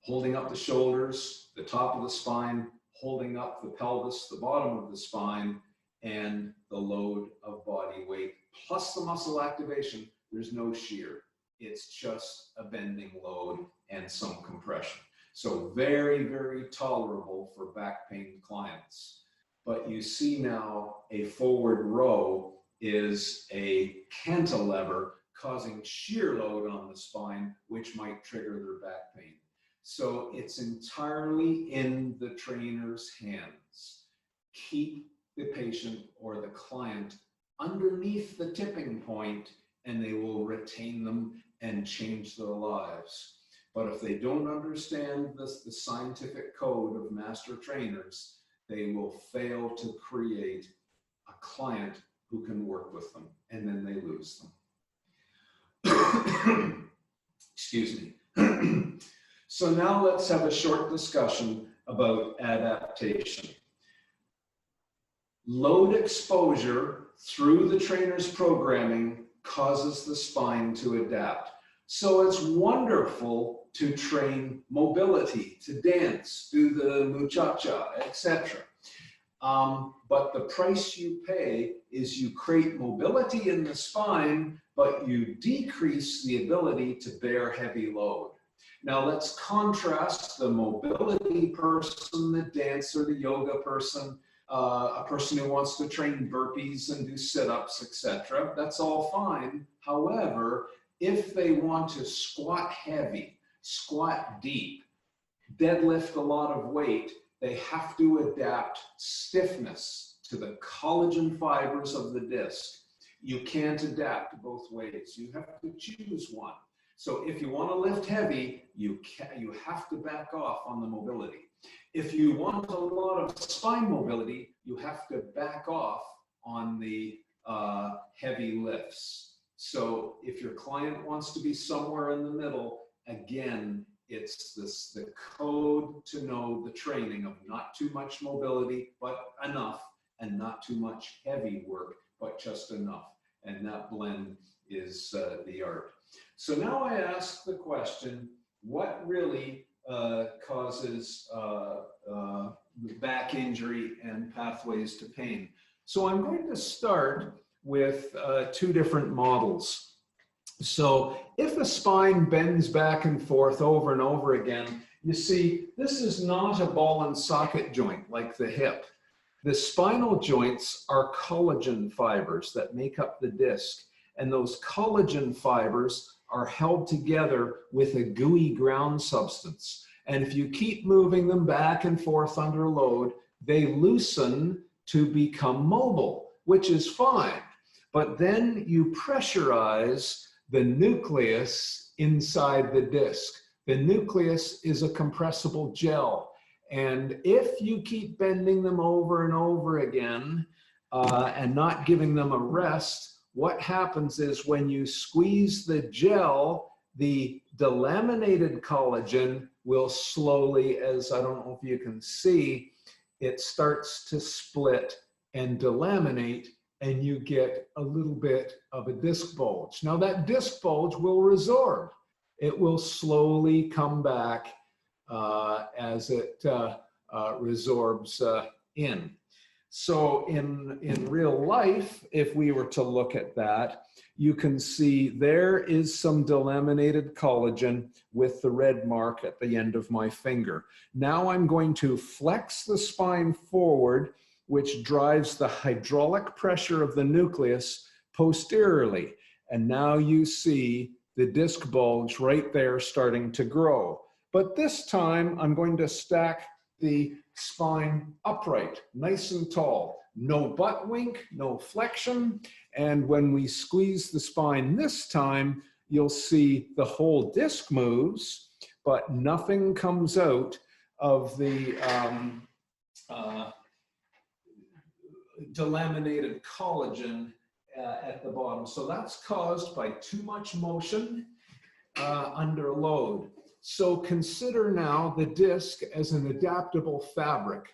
holding up the shoulders, the top of the spine, holding up the pelvis, the bottom of the spine, and the load of body weight, plus the muscle activation. There's no shear. It's just a bending load and some compression. So very, very tolerable for back pain clients. But you see now a forward row is a cantilever causing shear load on the spine, which might trigger their back pain. So it's entirely in the trainer's hands. Keep the patient or the client underneath the tipping point and they will retain them and change their lives. But if they don't understand the scientific code of master trainers, they will fail to create a client who can work with them, and then they lose them. Excuse me. So now let's have a short discussion about adaptation. Load exposure through the trainer's programming causes the spine to adapt. So it's wonderful to train mobility, to dance, do the muchacha, etc. But the price you pay is you create mobility in the spine, but you decrease the ability to bear heavy load. Now let's contrast the mobility person, the dancer, the yoga person, a person who wants to train burpees and do sit-ups, etc. That's all fine. However, if they want to squat heavy, squat deep, deadlift a lot of weight, they have to adapt stiffness to the collagen fibers of the disc. You can't adapt both ways. You have to choose one. So if you want to lift heavy, you have to back off on the mobility. If you want a lot of spine mobility, you have to back off on the heavy lifts. So if your client wants to be somewhere in the middle, again, it's the code to know the training of not too much mobility, but enough, and not too much heavy work, but just enough. And that blend is the art. So now I ask the question, what really causes back injury and pathways to pain? So I'm going to start with two different models. So if the spine bends back and forth over and over again, you see, this is not a ball and socket joint like the hip. The spinal joints are collagen fibers that make up the disc, and those collagen fibers are held together with a gooey ground substance. And if you keep moving them back and forth under load, they loosen to become mobile, which is fine. But then you pressurize the nucleus inside the disc. The nucleus is a compressible gel. And if you keep bending them over and over again and not giving them a rest, what happens is when you squeeze the gel, the delaminated collagen will slowly, as I don't know if you can see, it starts to split and delaminate, and you get a little bit of a disc bulge. Now that disc bulge will resorb. It will slowly come back as it resorbs in. So in real life, if we were to look at that, you can see there is some delaminated collagen with the red mark at the end of my finger. Now I'm going to flex the spine forward, which drives the hydraulic pressure of the nucleus posteriorly. And now you see the disc bulge right there starting to grow. But this time I'm going to stack the spine upright, nice and tall. No butt wink, no flexion. And when we squeeze the spine this time, you'll see the whole disc moves, but nothing comes out of the delaminated collagen at the bottom. So that's caused by too much motion under load. So consider now the disc as an adaptable fabric.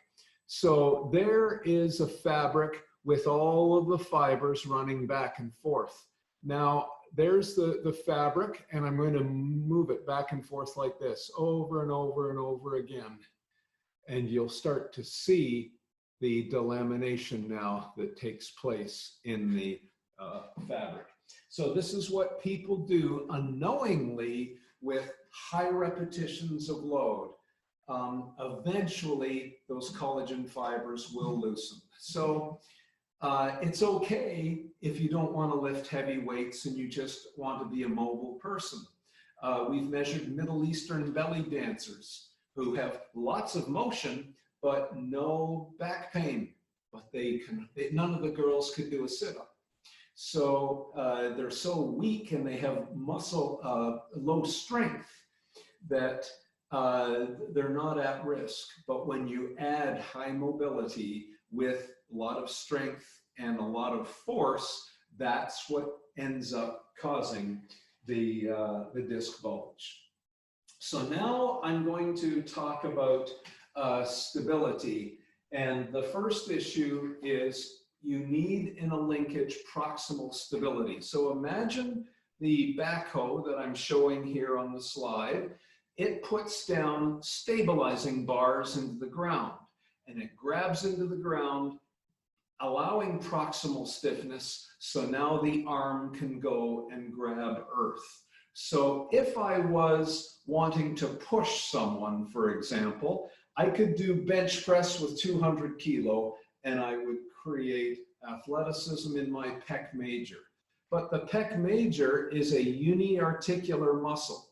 So there is a fabric with all of the fibers running back and forth. Now there's the fabric, and I'm going to move it back and forth like this over and over and over again. And you'll start to see the delamination now that takes place in the fabric. So this is what people do unknowingly with high repetitions of load. Eventually, those collagen fibers will loosen. So it's okay if you don't want to lift heavy weights and you just want to be a mobile person. We've measured Middle Eastern belly dancers who have lots of motion, but no back pain. But none of the girls could do a sit-up. So they're so weak and they have muscle, low strength, that they're not at risk. But when you add high mobility with a lot of strength and a lot of force, that's what ends up causing the disc bulge. So now I'm going to talk about stability. And the first issue is you need in a linkage proximal stability. So imagine the backhoe that I'm showing here on the slide. It puts down stabilizing bars into the ground, and it grabs into the ground, allowing proximal stiffness. So now the arm can go and grab earth. So if I was wanting to push someone, for example, I could do bench press with 200 kilo, and I would create athleticism in my pec major. But the pec major is a uniarticular muscle.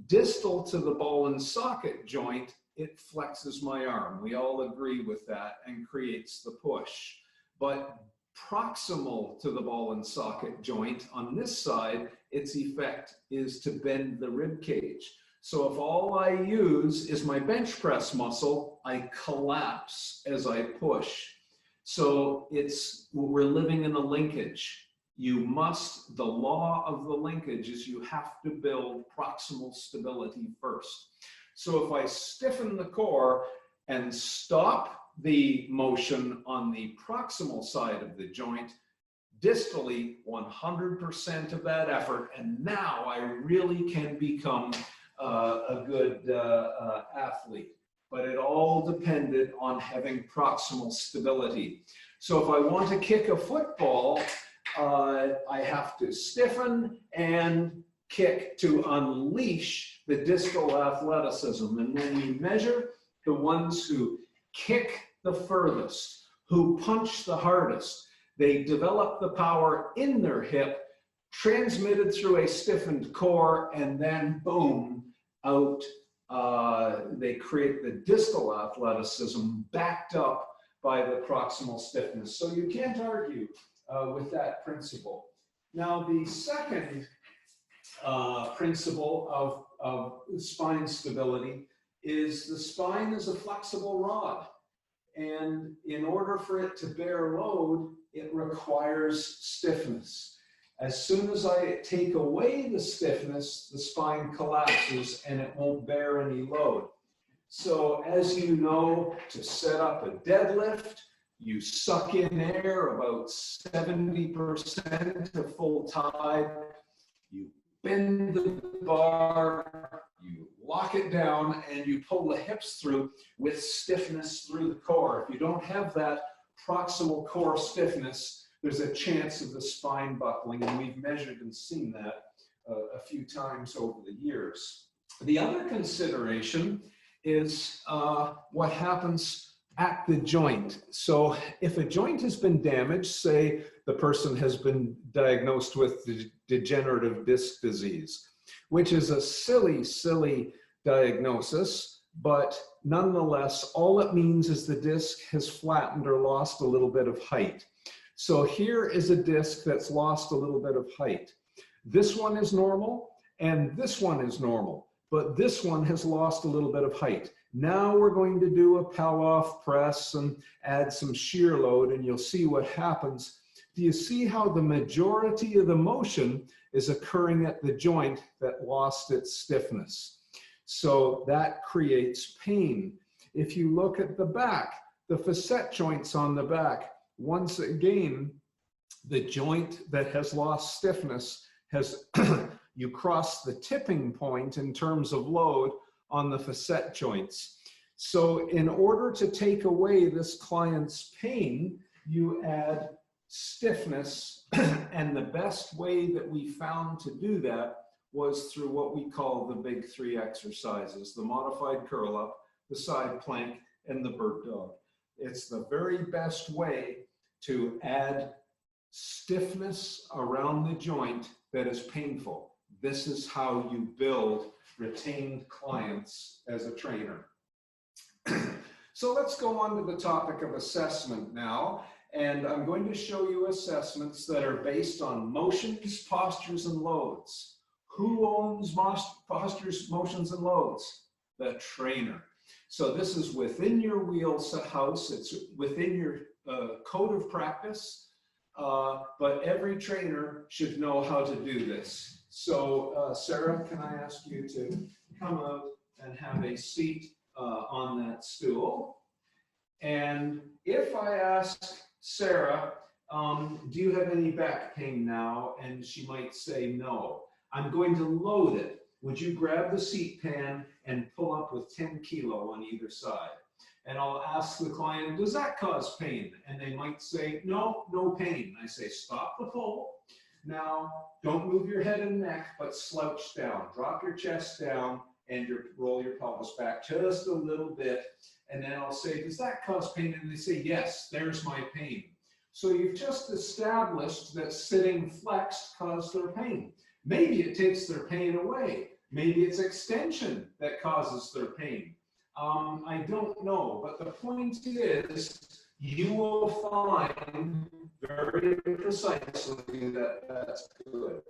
Distal to the ball and socket joint, it flexes my arm. We all agree with that and creates the push. But proximal to the ball and socket joint on this side, its effect is to bend the rib cage. So if all I use is my bench press muscle, I collapse as I push. So we're living in a linkage. The law of the linkage is you have to build proximal stability first. So if I stiffen the core and stop the motion on the proximal side of the joint, distally 100% of that effort, and now I really can become a good athlete. But it all depended on having proximal stability. So if I want to kick a football, I have to stiffen and kick to unleash the distal athleticism. And when we measure the ones who kick the furthest, who punch the hardest, they develop the power in their hip, transmitted through a stiffened core, and then boom, out they create the distal athleticism backed up by the proximal stiffness. So you can't argue with that principle. Now, the second principle of spine stability is the spine is a flexible rod. And in order for it to bear load, it requires stiffness. As soon as I take away the stiffness, the spine collapses and it won't bear any load. So as you know, to set up a deadlift, you suck in air about 70% to full tide. You bend the bar, you lock it down, and you pull the hips through with stiffness through the core. If you don't have that proximal core stiffness, there's a chance of the spine buckling, and we've measured and seen that a few times over the years. The other consideration is what happens at the joint. So if a joint has been damaged, say the person has been diagnosed with degenerative disc disease, which is a silly diagnosis, but nonetheless, all it means is the disc has flattened or lost a little bit of height. So here is a disc that's lost a little bit of height. This one is normal, and this one is normal, but this one has lost a little bit of height. Now we're going to do a Palloff press and add some shear load, and you'll see what happens. Do you see how the majority of the motion is occurring at the joint that lost its stiffness? So that creates pain. If you look at the back, the facet joints on the back, once again, the joint that has lost stiffness has, you cross the tipping point in terms of load on the facet joints. So in order to take away this client's pain, you add stiffness, and the best way that we found to do that was through what we call the big three exercises: the modified curl up, the side plank, and the bird dog. It's the very best way to add stiffness around the joint that is painful. This is how you build retained clients as a trainer. So let's go on to the topic of assessment now. And I'm going to show you assessments that are based on motions, postures, and loads. Who owns postures, motions, and loads? The trainer. So this is within your wheelhouse. It's within your code of practice, but every trainer should know how to do this. So Sarah, can I ask you to come out and have a seat on that stool? And if I ask Sarah, do you have any back pain now? And she might say no. I'm going to load it. Would you grab the seat pan and pull up with 10 kilo on either side? And I'll ask the client, does that cause pain? And they might say, no, no pain. I say, stop the pull. Now, don't move your head and neck, but slouch down. Drop your chest down and roll your pelvis back just a little bit. And then I'll say, does that cause pain? And they say, yes, there's my pain. So you've just established that sitting flexed caused their pain. Maybe it takes their pain away. Maybe it's extension that causes their pain. I don't know, but the point is, you will find very precisely that that's good.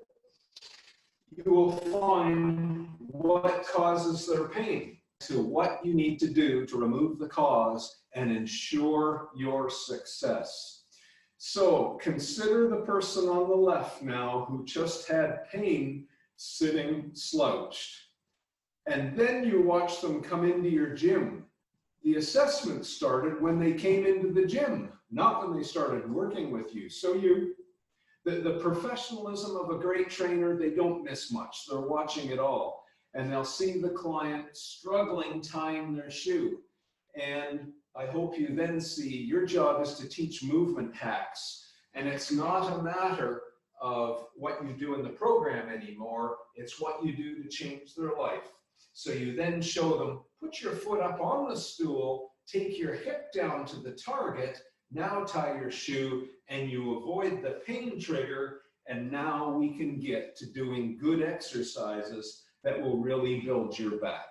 You will find what causes their pain, to what you need to do to remove the cause and ensure your success. So consider the person on the left now who just had pain sitting slouched. And then you watch them come into your gym. The assessment started when they came into the gym, not when they started working with you. So the professionalism of a great trainer, they don't miss much. They're watching it all. And they'll see the client struggling tying their shoe. And I hope you then see your job is to teach movement hacks. And it's not a matter of what you do in the program anymore. It's what you do to change their life. So you then show them, put your foot up on the stool, take your hip down to the target, now tie your shoe, and you avoid the pain trigger, And now we can get to doing good exercises that will really build your back.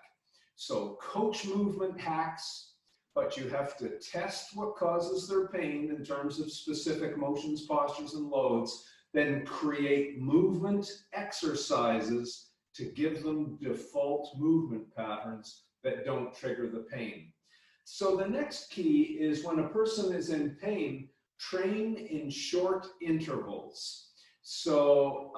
So coach movement hacks, but you have to test what causes their pain in terms of specific motions, postures, and loads, then create movement exercises to give them default movement patterns that don't trigger the pain. So the next key is when a person is in pain, train in short intervals. So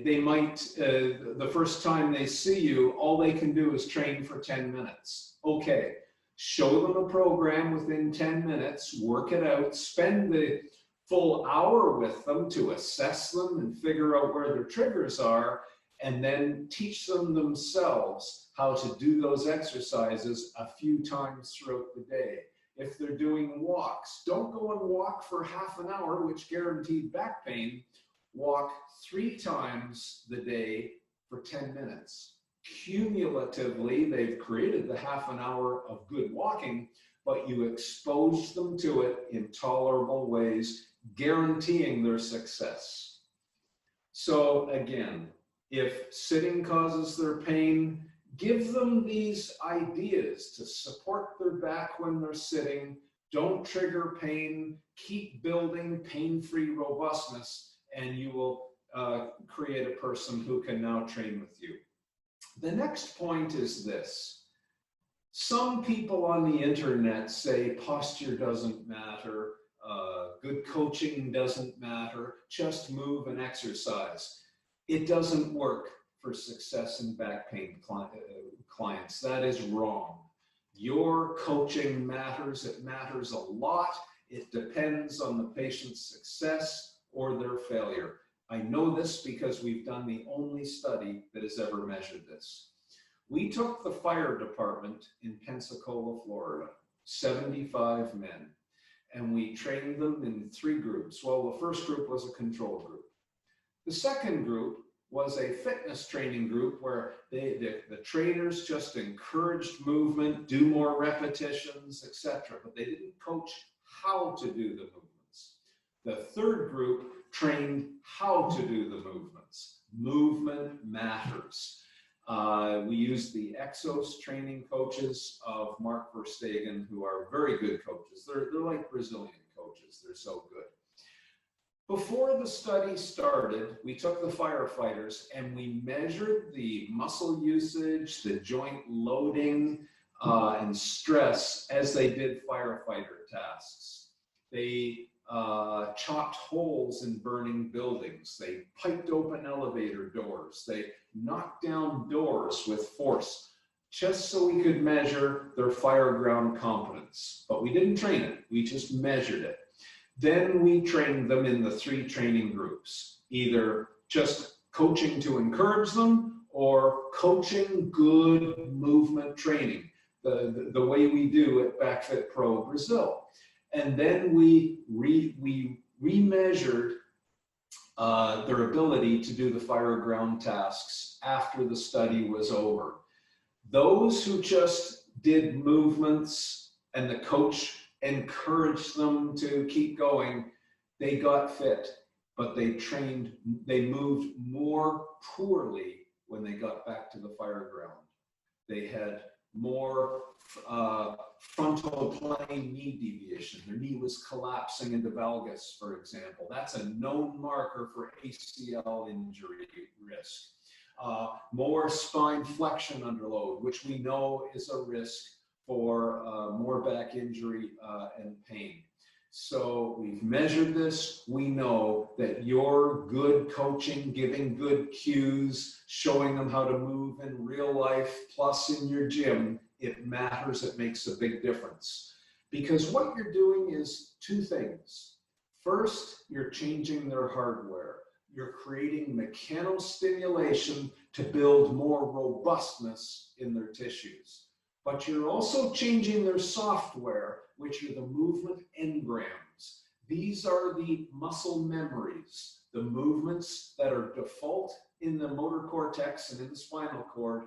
they might, the first time they see you, all they can do is train for 10 minutes. Okay, show them a program within 10 minutes, work it out, spend the full hour with them to assess them and figure out where their triggers are, and then teach them themselves how to do those exercises a few times throughout the day. If they're doing walks, don't go and walk for half an hour, which guaranteed back pain. Walk 3 times the day for 10 minutes. Cumulatively, they've created the half an hour of good walking, but you expose them to it in tolerable ways, guaranteeing their success. So again, if sitting causes their pain, give them these ideas to support their back when they're sitting. Don't trigger pain. Keep building pain-free robustness, and you will create a person who can now train with you. The next point is this. Some people on the internet say posture doesn't matter, good coaching doesn't matter, just move and exercise. It doesn't work for success in back pain clients. That is wrong. Your coaching matters. It matters a lot. It depends on the patient's success or their failure. I know this because we've done the only study that has ever measured this. We took the fire department in Pensacola, Florida, 75 men, and we trained them in 3 groups. Well, the first group was a control group. The second group was a fitness training group where the trainers just encouraged movement, do more repetitions, etc., but they didn't coach how to do the movements. The third group trained how to do the movements. Movement matters. We used the Exos training coaches of Mark Verstegen, who are very good coaches. They're like Brazilian coaches. They're so good. Before the study started, we took the firefighters and we measured the muscle usage, the joint loading, and stress as they did firefighter tasks. They chopped holes in burning buildings. They piped open elevator doors. They knocked down doors with force, just so we could measure their fire ground competence. But we didn't train it, we just measured it. Then we trained them in the 3 training groups, either just coaching to encourage them or coaching good movement training, the way we do at BackFit Pro Brazil. And then we remeasured their ability to do the fire ground tasks after the study was over. Those who just did movements and the coach encouraged them to keep going, they got fit, but they moved more poorly when they got back to the fire ground. They had more frontal plane knee deviation. Their knee was collapsing into valgus, for example. That's a known marker for ACL injury risk. More spine flexion under load, which we know is a risk for more back injury and pain. So we've measured this. We know that your good coaching, giving good cues, showing them how to move in real life, plus in your gym, it matters. It makes a big difference. Because what you're doing is 2 things. First, you're changing their hardware. You're creating mechanostimulation to build more robustness in their tissues. But you're also changing their software, which are the movement engrams. These are the muscle memories, the movements that are default in the motor cortex and in the spinal cord.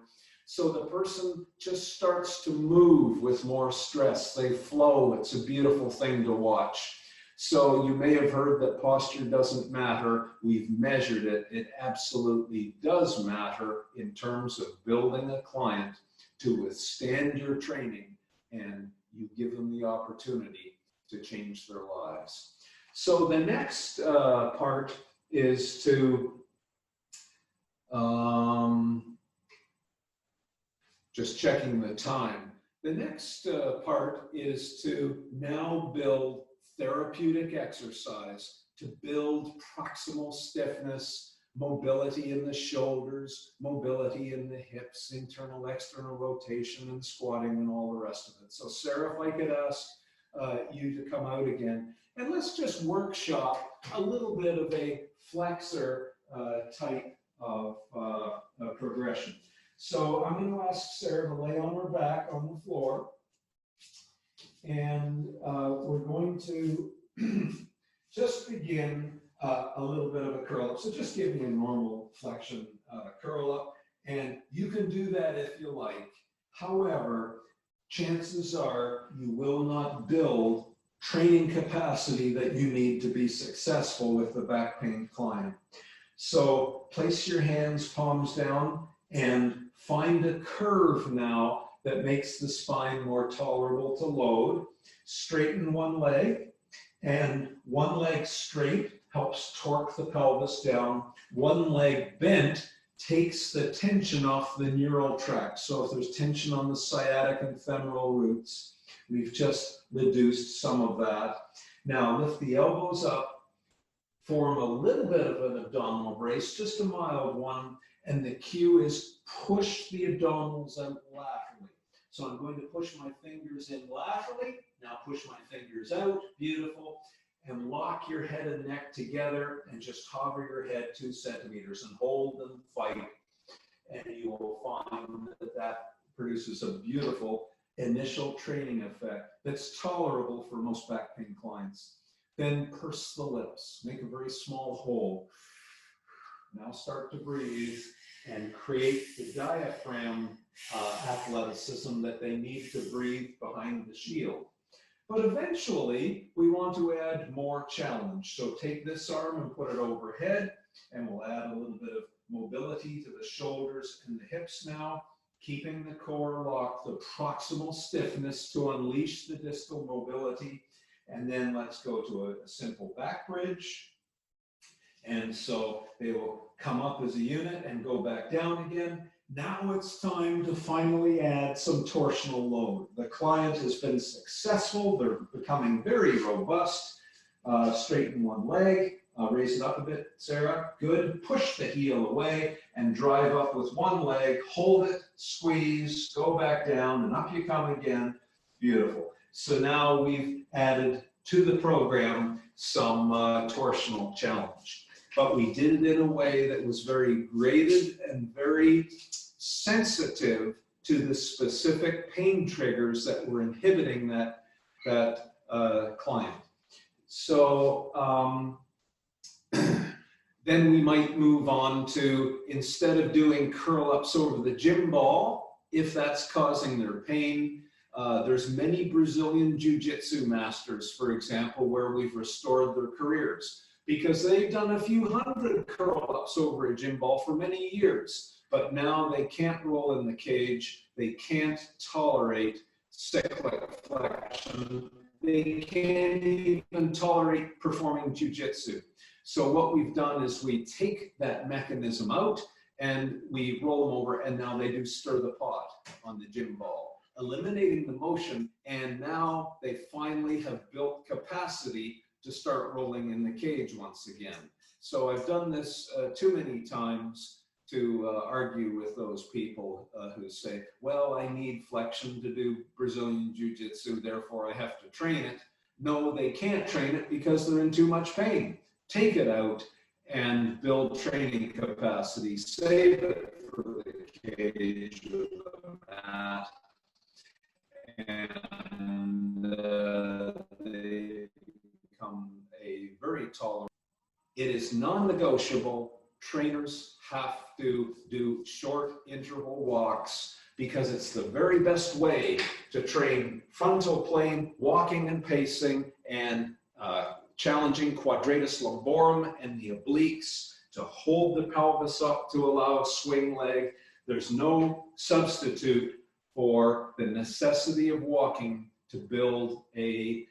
So the person just starts to move with more stress. They flow. It's a beautiful thing to watch. So you may have heard that posture doesn't matter. We've measured it. It absolutely does matter in terms of building a client to withstand your training, and you give them the opportunity to change their lives. So the next part is to just checking the time. The next part is to now build therapeutic exercise to build proximal stiffness, mobility in the shoulders, mobility in the hips, internal, external rotation and squatting and all the rest of it. So Sarah, if I could ask you to come out again, and let's just workshop a little bit of a flexor type of progression. So I'm going to ask Sarah to lay on her back on the floor, and we're going to just begin a little bit of a curl up. So just give me a normal flexion curl up, and you can do that if you like. However, chances are you will not build training capacity that you need to be successful with the back pain client. So place your hands palms down and find a curve now that makes the spine more tolerable to load. Straighten one leg, and one leg straight helps torque the pelvis down. One leg bent takes the tension off the neural tract. So if there's tension on the sciatic and femoral roots, we've just reduced some of that. Now lift the elbows up, form a little bit of an abdominal brace, just a mild one, and the cue is push the abdominals out laterally. So I'm going to push my fingers in laterally, now push my fingers out, beautiful, and lock your head and neck together and just hover your head 2 centimeters and hold and fight. And you will find that that produces a beautiful initial training effect that's tolerable for most back pain clients. Then purse the lips, make a very small hole. Now start to breathe and create the diaphragm athleticism that they need to breathe behind the shield. But eventually, we want to add more challenge. So take this arm and put it overhead, and we'll add a little bit of mobility to the shoulders and the hips now, keeping the core locked, the proximal stiffness to unleash the distal mobility. And then let's go to a simple back bridge. And so they will come up as a unit and go back down again. Now it's time to finally add some torsional load. The client has been successful. They're becoming very robust. Straighten one leg. Raise it up a bit, Sarah. Good. Push the heel away and drive up with one leg. Hold it, squeeze, go back down, and up you come again. Beautiful. So now we've added to the program some torsional challenge. But we did it in a way that was very graded and very sensitive to the specific pain triggers that were inhibiting that client. So then we might move on to, instead of doing curl-ups over the gym ball, if that's causing their pain, there's many Brazilian Jiu-Jitsu masters, for example, where we've restored their careers, because they've done a few hundred curl-ups over a gym ball for many years, but now they can't roll in the cage, they can't tolerate cyclic flexion, they can't even tolerate performing jiu-jitsu. So what we've done is we take that mechanism out and we roll them over, and now they do stir the pot on the gym ball, eliminating the motion, and now they finally have built capacity to start rolling in the cage once again. So I've done this too many times to argue with those people who say, well, I need flexion to do Brazilian Jiu-Jitsu, therefore I have to train it. No, they can't train it because they're in too much pain. Take it out and build training capacity. Save it for the cage or the mat. And they become a very tolerant. It is non-negotiable. Trainers have to do short interval walks because it's the very best way to train frontal plane, walking and pacing, and challenging quadratus lumborum and the obliques to hold the pelvis up to allow a swing leg. There's no substitute for the necessity of walking to build a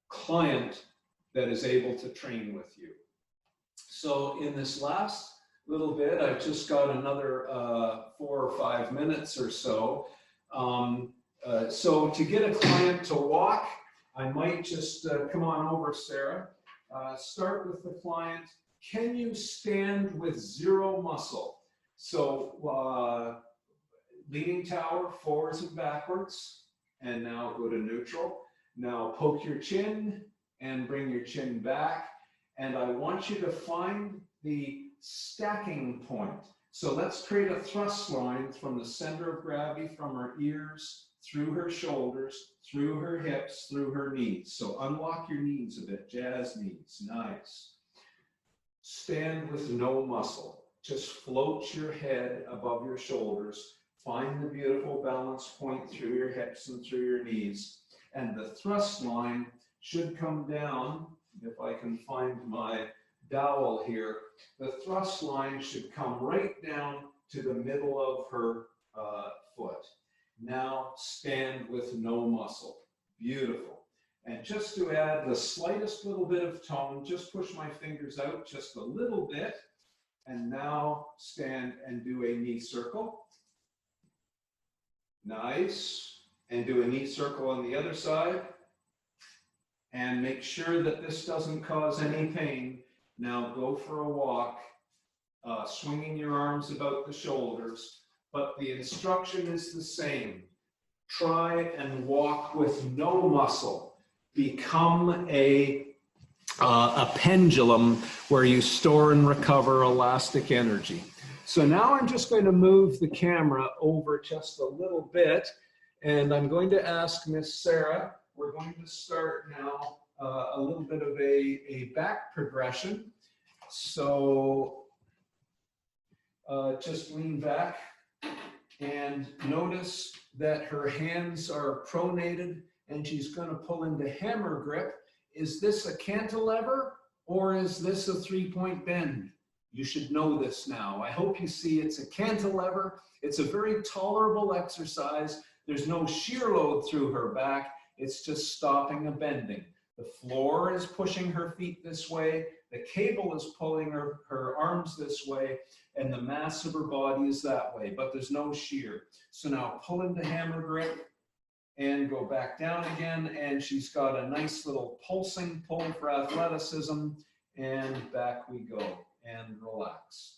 client that is able to train with you. So in this last little bit, I've just got another 4 or 5 minutes or so. So to get a client to walk, I might just come on over, Sarah. Start with the client. Can you stand with 0 muscle? So leaning tower, forwards and backwards, and now go to neutral. Now poke your chin and bring your chin back. And I want you to find the stacking point. So let's create a thrust line from the center of gravity, from her ears, through her shoulders, through her hips, through her knees. So unlock your knees a bit, jazz knees, nice. Stand with no muscle. Just float your head above your shoulders. Find the beautiful balance point through your hips and through your knees. And the thrust line should come down, if I can find my dowel here, the thrust line should come right down to the middle of her foot. Now stand with no muscle. Beautiful. And just to add the slightest little bit of tone, just push my fingers out just a little bit. And now stand and do a knee circle. Nice. And do a knee circle on the other side. And make sure that this doesn't cause any pain. Now go for a walk, swinging your arms about the shoulders, but the instruction is the same. Try and walk with no muscle. Become a pendulum where you store and recover elastic energy. So now I'm just going to move the camera over just a little bit, and I'm going to ask Miss Sarah, we're going to start now a little bit of a back progression. So just lean back and notice that her hands are pronated and she's going to pull into hammer grip. Is this a cantilever or is this a 3-point bend? You should know this now. I hope you see it's a cantilever. It's a very tolerable exercise. There's no shear load through her back. It's just stopping a bending. The floor is pushing her feet this way. The cable is pulling her arms this way, and the mass of her body is that way, but there's no shear. So now pull into hammer grip and go back down again, and she's got a nice little pulsing pull for athleticism, and back we go, and relax.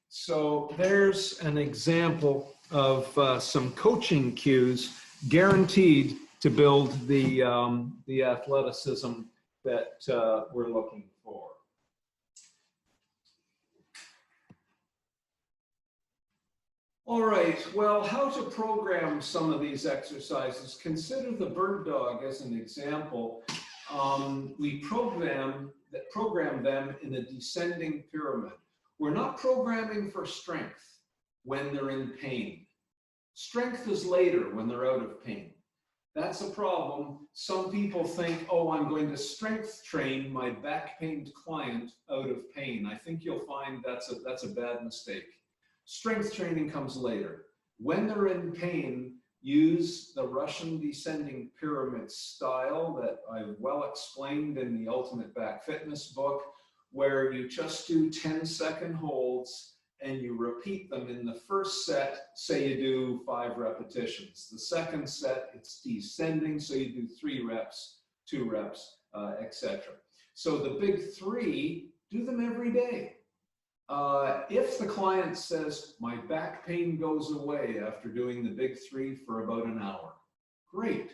So there's an example of some coaching cues guaranteed to build the athleticism that we're looking for. All right, well, how to program some of these exercises. Consider the bird dog as an example. We program them in a descending pyramid. We're not programming for strength when they're in pain. Strength is later when they're out of pain. That's a problem. Some people think, oh, I'm going to strength train my back pained client out of pain. I think you'll find that's a bad mistake. Strength training comes later. When they're in pain, use the Russian descending pyramid style that I've well explained in the Ultimate Back Fitness book, where you just do 10-second holds and you repeat them in the first set. Say you do 5 repetitions. The second set, it's descending, so you do 3 reps, 2 reps, etc. So the big 3, do them every day. If the client says, my back pain goes away after doing the big 3 for about an hour, great.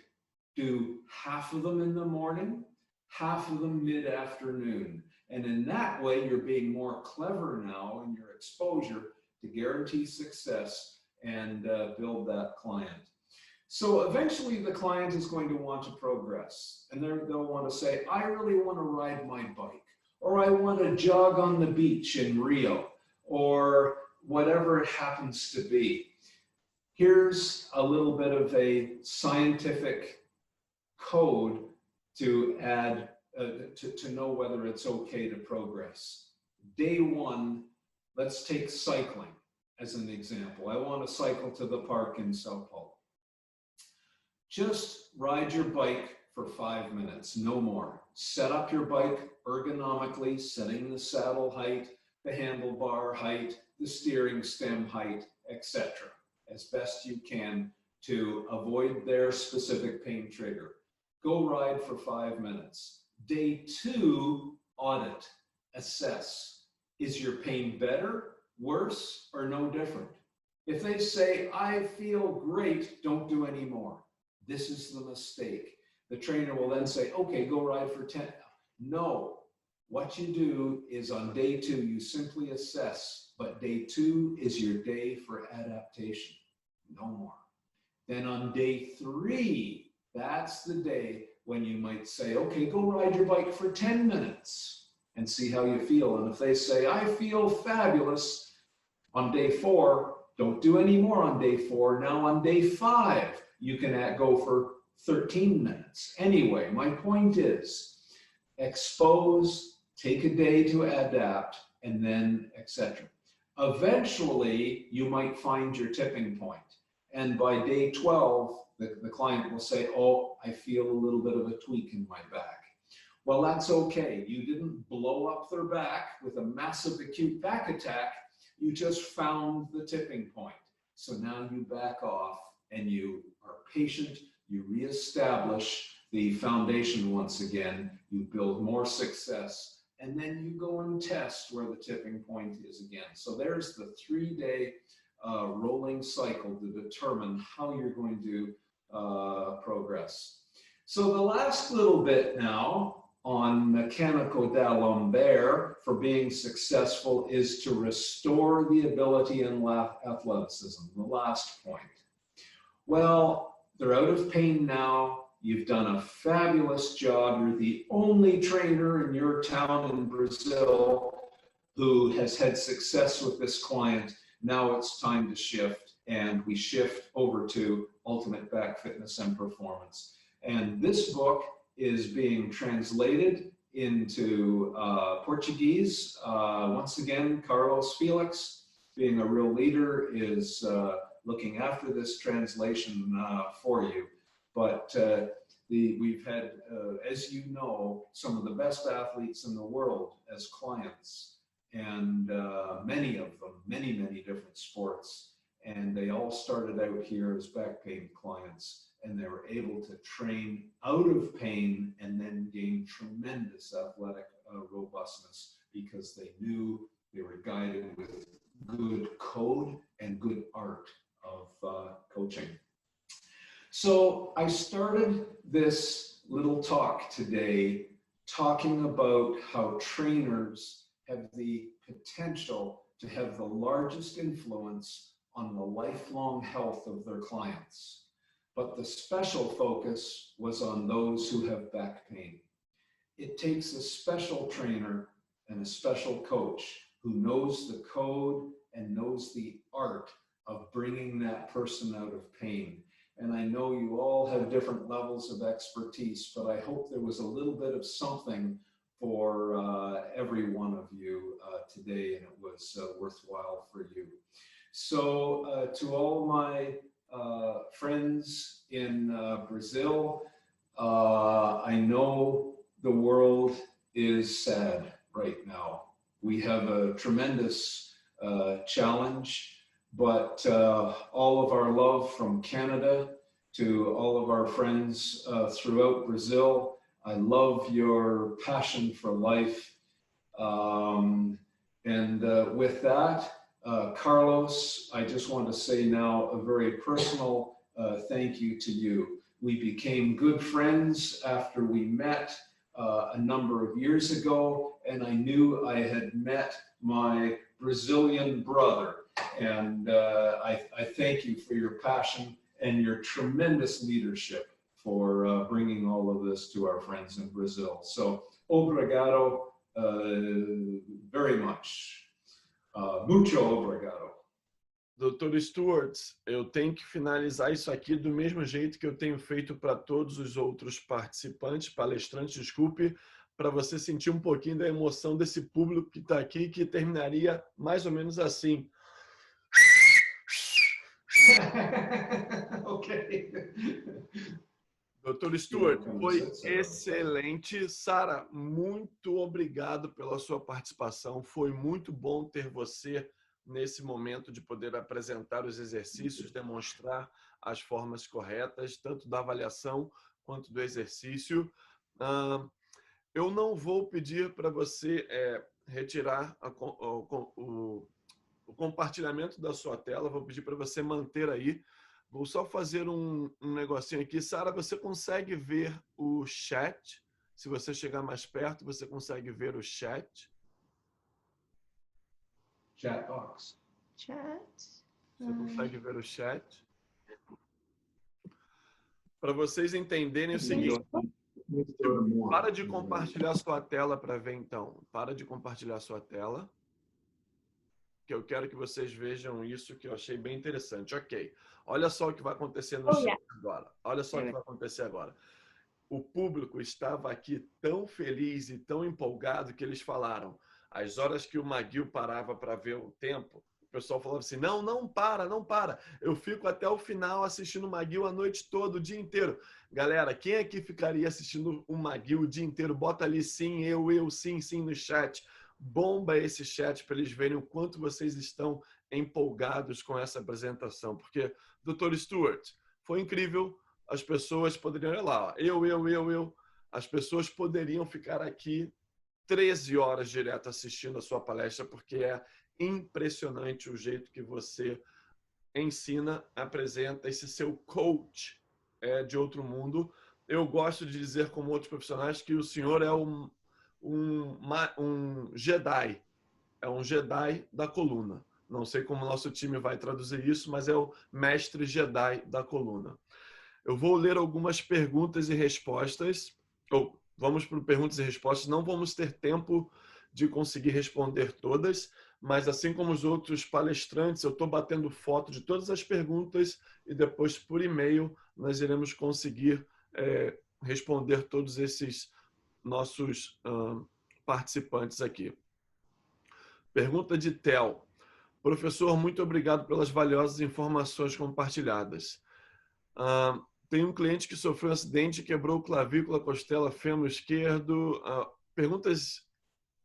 Do half of them in the morning, half of them mid-afternoon. And in that way, you're being more clever now in your exposure to guarantee success and build that client. So eventually the client is going to want to progress, and they'll want to say, I really want to ride my bike, or I want to jog on the beach in Rio, or whatever it happens to be. Here's a little bit of a scientific code to add to know whether it's okay to progress. Day one, let's take cycling as an example. I want to cycle to the park in Sao Paulo. Just ride your bike for 5 minutes, no more. Set up your bike ergonomically, setting the saddle height, the handlebar height, the steering stem height, etc., as best you can to avoid their specific pain trigger. Go ride for 5 minutes. Day two, audit, assess. Is your pain better, worse, or no different? If they say, I feel great, don't do any more. This is the mistake. The trainer will then say, okay, go ride for 10. No, what you do is on day two, you simply assess, but day two is your day for adaptation, no more. Then on day three, that's the day when you might say, okay, go ride your bike for 10 minutes and see how you feel. And if they say, I feel fabulous on day 4, don't do any more on day 4. Now on day 5, you can go for 13 minutes. Anyway, my point is expose, take a day to adapt, and then etc. Eventually, you might find your tipping point. And by day 12, the client will say, oh, I feel a little bit of a tweak in my back. Well, that's okay. You didn't blow up their back with a massive acute back attack. You just found the tipping point. So now you back off and you are patient. You reestablish the foundation once again. You build more success. And then you go and test where the tipping point is again. So there's the 3-day rolling cycle to determine how you're going to progress. So the last little bit now on Mecânico Dor Lombar for being successful is to restore the ability in athleticism, the last point. Well, they're out of pain now. You've done a fabulous job. You're the only trainer in your town in Brazil who has had success with this client. Now it's time to shift, and we shift over to Ultimate Back Fitness and Performance. And this book is being translated into Portuguese. Once again, Carlos Felix, being a real leader, is looking after this translation for you. But we've had, as you know, some of the best athletes in the world as clients, and many of them, many different sports. And they all started out here as back pain clients, and they were able to train out of pain and then gain tremendous athletic robustness because they knew they were guided with good code and good art of coaching. So I started this little talk today talking about how trainers have the potential to have the largest influence on the lifelong health of their clients. But the special focus was on those who have back pain. It takes a special trainer and a special coach who knows the code and knows the art of bringing that person out of pain. And I know you all have different levels of expertise, but I hope there was a little bit of something for every one of you today, and it was worthwhile for you. So to all my friends in Brazil, I know the world is sad right now. We have a tremendous challenge, but all of our love from Canada to all of our friends throughout Brazil, I love your passion for life. With that, Carlos, I just want to say now a very personal thank you to you. We became good friends after we met a number of years ago, and I knew I had met my Brazilian brother. And I thank you for your passion and your tremendous leadership for bringing all of this to our friends in Brazil. So, obrigado very much. Mucho obrigado. Dr. Stuart, eu tenho que finalizar isso aqui do mesmo jeito que eu tenho feito para todos os outros participantes, palestrantes, desculpe, para você sentir um pouquinho da emoção desse público que está aqui, que terminaria mais ou menos assim. Ok. Dr. Stuart, foi excelente. Sara, muito obrigado pela sua participação. Foi muito bom ter você nesse momento de poder apresentar os exercícios, demonstrar as formas corretas, tanto da avaliação quanto do exercício. Eu não vou pedir para você retirar o compartilhamento da sua tela, vou pedir para você manter aí. Vou só fazer um negocinho aqui. Sara, você consegue ver o chat? Se você chegar mais perto, você consegue ver o chat? Chat box. Chat. Você consegue ver o chat? Para vocês entenderem o seguinte, para de compartilhar sua tela para ver então. Para de compartilhar sua tela. Que eu quero que vocês vejam isso, que eu achei bem interessante. Ok. Olha só o que vai acontecer no chat agora. Olha só o que vai acontecer agora. O público estava aqui tão feliz e tão empolgado que eles falaram, as horas que o McGill parava para ver o tempo, o pessoal falava assim, não, não para, não para. Eu fico até o final assistindo o McGill a noite toda, o dia inteiro. Galera, quem aqui ficaria assistindo o McGill o dia inteiro? Bota ali sim, eu, sim, sim no chat. Bomba esse chat para eles verem o quanto vocês estão empolgados com essa apresentação. Porque, Dr. Stuart, foi incrível. As pessoas poderiam, olha lá, eu. As pessoas poderiam ficar aqui 13 horas direto assistindo a sua palestra, porque é impressionante o jeito que você ensina, apresenta. Esse seu coach de outro mundo. Eu gosto de dizer, como outros profissionais, que o senhor é um Jedi. É um Jedi da coluna. Não sei como o nosso time vai traduzir isso, mas é o mestre Jedi da coluna. Eu vou ler algumas perguntas e respostas. Vamos para perguntas e respostas. Não vamos ter tempo de conseguir responder todas, mas assim como os outros palestrantes, eu estou batendo foto de todas as perguntas e depois, por e-mail, nós iremos conseguir responder todos esses nossos participantes aqui. Pergunta de Tel. Professor, muito obrigado pelas valiosas informações compartilhadas. Tem um cliente que sofreu um acidente e quebrou clavícula, costela, fêmur esquerdo. Perguntas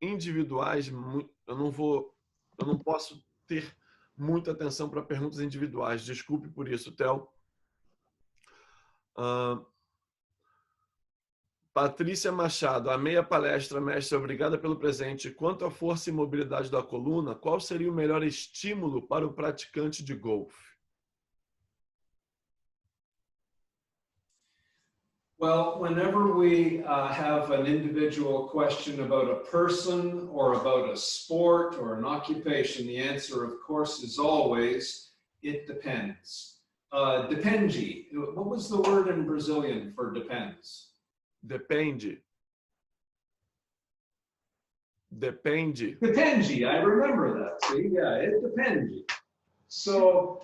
individuais, eu não posso ter muita atenção para perguntas individuais. Desculpe por isso, Tel. Patrícia Machado, amei a palestra, mestre, obrigada pelo presente. Quanto à força e mobilidade da coluna, qual seria o melhor estímulo para o praticante de golfe? Well, whenever we have an individual question about a person or about a sport or an occupation, the answer, of course, is always, it depends. Depende. What was the word in Brazilian for depends? Depende. Depende. Depende. I remember that. See, yeah, it depends. So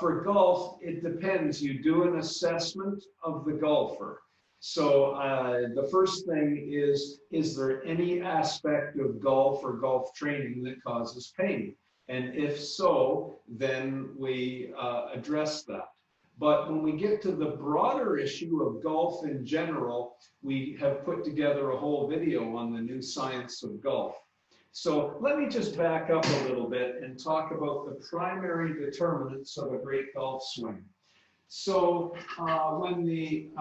for golf, it depends. You do an assessment of the golfer. So the first thing is there any aspect of golf or golf training that causes pain? And if so, then we address that. But when we get to the broader issue of golf in general, we have put together a whole video on the new science of golf. So let me just back up a little bit and talk about the primary determinants of a great golf swing. So when the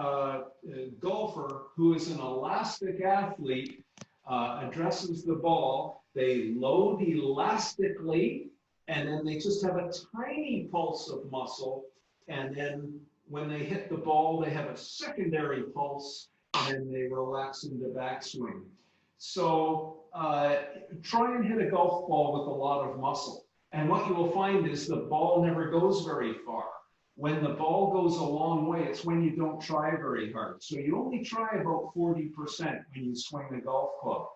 golfer, who is an elastic athlete, addresses the ball, they load elastically, and then they just have a tiny pulse of muscle. And then when they hit the ball, they have a secondary pulse, and then they relax into backswing. So try and hit a golf ball with a lot of muscle. And what you will find is the ball never goes very far. When the ball goes a long way, it's when you don't try very hard. So you only try about 40% when you swing the golf club.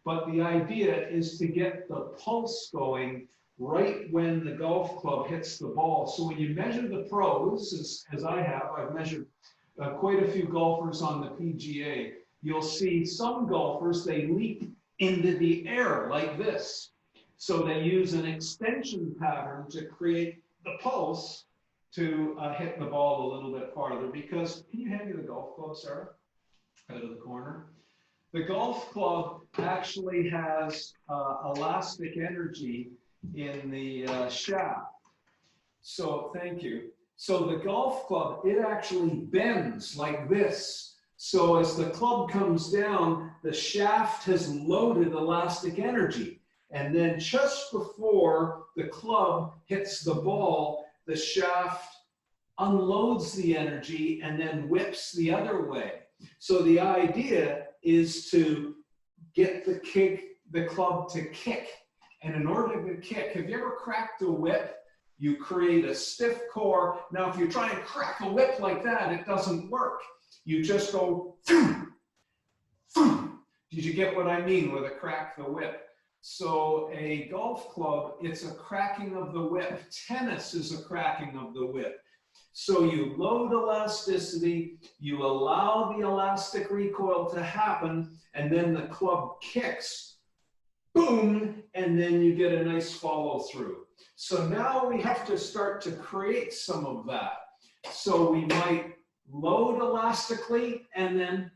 But the idea is to get the pulse going right when the golf club hits the ball. So when you measure the pros, as I have, I've measured quite a few golfers on the PGA. you'll see some golfers, they leap into the air like this. So they use an extension pattern to create the pulse to hit the ball a little bit farther. Because, can you hand me the golf club, Sarah? Out of the corner. The golf club actually has elastic energy in the shaft. So, thank you. So the golf club, it actually bends like this. So as the club comes down, the shaft has loaded elastic energy. And then just before the club hits the ball, the shaft unloads the energy and then whips the other way. So the idea is to get the club to kick. And in order to kick, have you ever cracked a whip? You create a stiff core. Now, if you try and crack a whip like that, it doesn't work. You just go, phew, phew. Did you get what I mean with a crack the whip? So a golf club, it's a cracking of the whip. Tennis is a cracking of the whip. So you load elasticity, you allow the elastic recoil to happen, and then the club kicks, boom, and then you get a nice follow through. So now we have to start to create some of that. So we might load elastically and then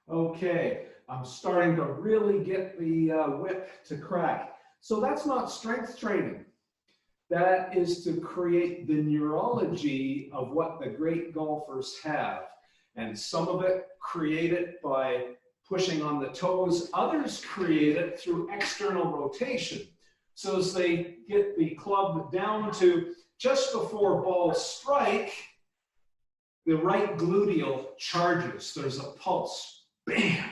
okay, I'm starting to really get the whip to crack. So that's not strength training. That is to create the neurology of what the great golfers have. And some of it create it by pushing on the toes. Others create it through external rotation. So as they get the club down to just before ball strike, the right gluteal charges. There's a pulse, bam,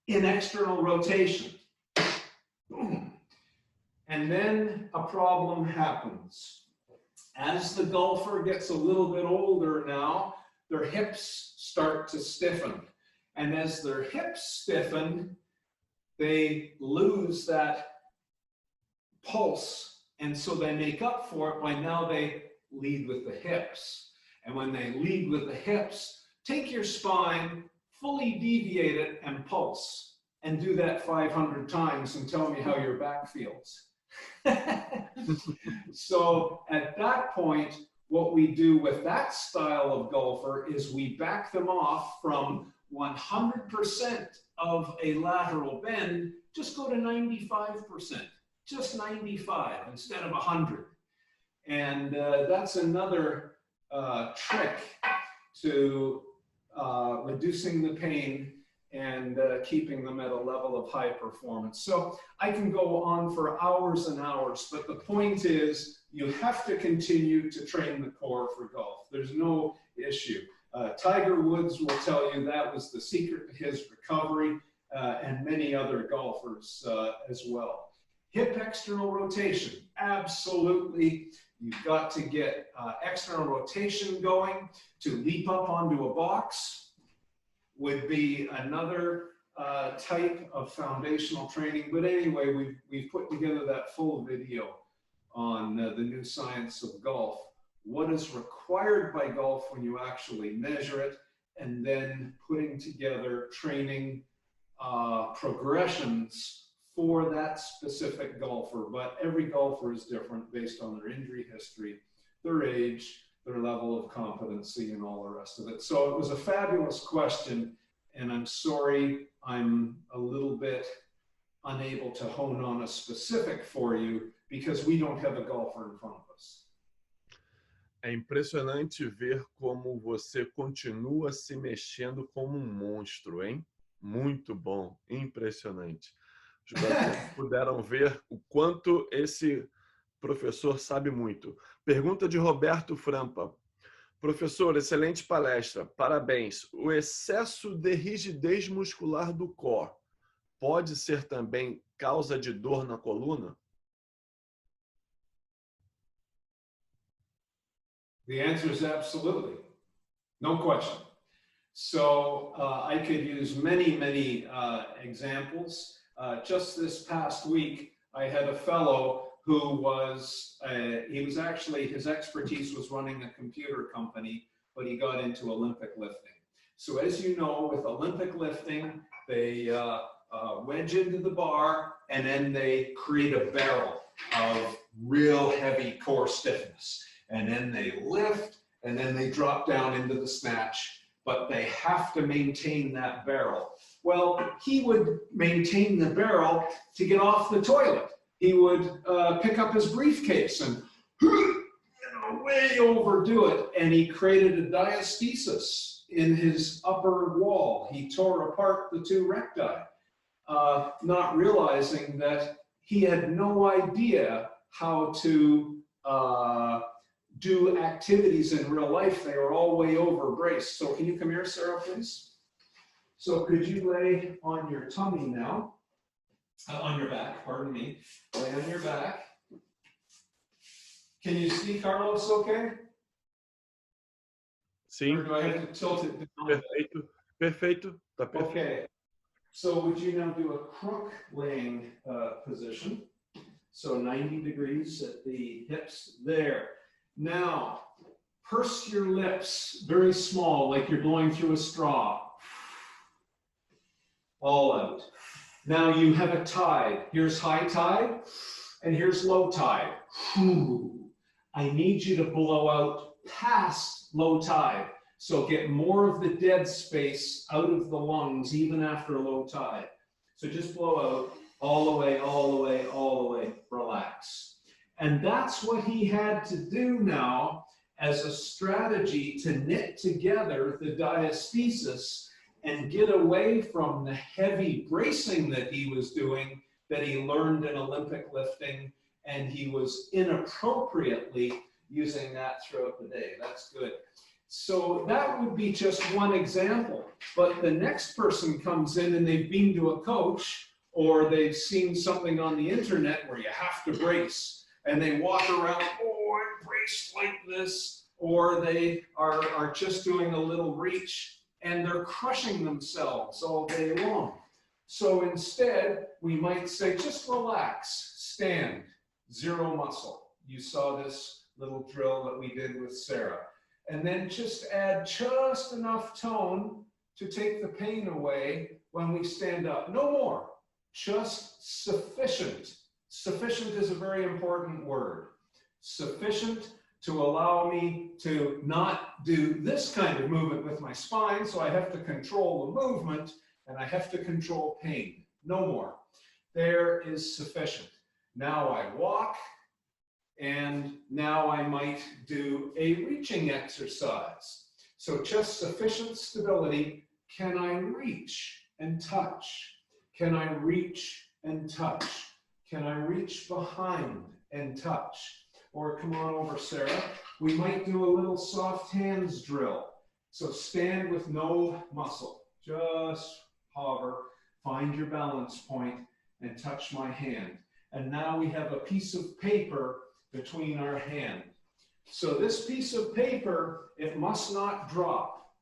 in external rotation. Boom. And then a problem happens. As the golfer gets a little bit older now, their hips start to stiffen. And as their hips stiffen, they lose that pulse. And so they make up for it by now they lead with the hips. And when they lead with the hips, take your spine, fully deviate it, and pulse. And do that 500 times and tell me how your back feels. So at that point, what we do with that style of golfer is we back them off from 100% of a lateral bend, just go to 95%, just 95 instead of 100. And that's another trick to reducing the pain and keeping them at a level of high performance. So I can go on for hours and hours, but the point is you have to continue to train the core for golf. There's no issue. Tiger Woods will tell you that was the secret to his recovery, and many other golfers as well. Hip external rotation, absolutely. You've got to get external rotation going. To leap up onto a box would be another type of foundational training. But anyway, we've put together that full video on the new science of golf. What is required by golf when you actually measure it, and then putting together training progressions for that specific golfer. But every golfer is different based on their injury history, their age, their level of competency, and all the rest of it. So it was a fabulous question, and I'm sorry I'm a little bit unable to hone on a specific for you because we don't have a golfer in front of us. É impressionante ver como você continua se mexendo como um monstro, hein? Muito bom, impressionante. Os brasileiros puderam ver o quanto esse professor sabe muito. Pergunta de Roberto Frampa. Professor, excelente palestra, parabéns. O excesso de rigidez muscular do core pode ser também causa de dor na coluna? The answer is absolutely. No question. So I could use many, many examples. Just this past week, I had a fellow who was, he was actually, his expertise was running a computer company, but he got into Olympic lifting. So as you know, with Olympic lifting, they wedge into the bar and then they create a barrel of real heavy core stiffness. And then they lift and then they drop down into the snatch, but they have to maintain that barrel. Well, he would maintain the barrel to get off the toilet. He would pick up his briefcase and way overdo it, and he created a diastasis in his upper wall. He tore apart the two recti, not realizing that he had no idea how to do activities in real life. They were all way over braced. So can you come here, Sarah, please? So could you lay on your tummy now? On your back, pardon me. Lay on your back. Can you see Carlos okay? Sim. Or do I have to tilt it down? Perfeito. Perfeito. Tá perfeito. Okay. So would you now do a crook laying position? So 90 degrees at the hips there. Now, purse your lips very small, like you're blowing through a straw. All out. Now you have a tide. Here's high tide, and here's low tide. I need you to blow out past low tide. So get more of the dead space out of the lungs, even after low tide. So just blow out all the way, all the way, all the way, relax. And that's what he had to do now as a strategy to knit together the diastasis and get away from the heavy bracing that he was doing, that he learned in Olympic lifting, and he was inappropriately using that throughout the day. That's good. So that would be just one example. But the next person comes in and they've been to a coach, or they've seen something on the internet where you have to brace, and they walk around, oh, I braced like this, or they are just doing a little reach, and they're crushing themselves all day long. So instead, we might say, just relax, stand, zero muscle. You saw this little drill that we did with Sarah. And then just add just enough tone to take the pain away when we stand up. No more, just sufficient. Sufficient is a very important word. Sufficient to allow me to not do this kind of movement with my spine, so I have to control the movement and I have to control pain. No more. There is sufficient. Now I walk, and now I might do a reaching exercise. So just sufficient stability. Can I reach and touch? Can I reach and touch? Can I reach behind and touch? Or come on over, Sarah. We might do a little soft hands drill. So stand with no muscle. Just hover, find your balance point, and touch my hand. And now we have a piece of paper between our hand. So this piece of paper, it must not drop.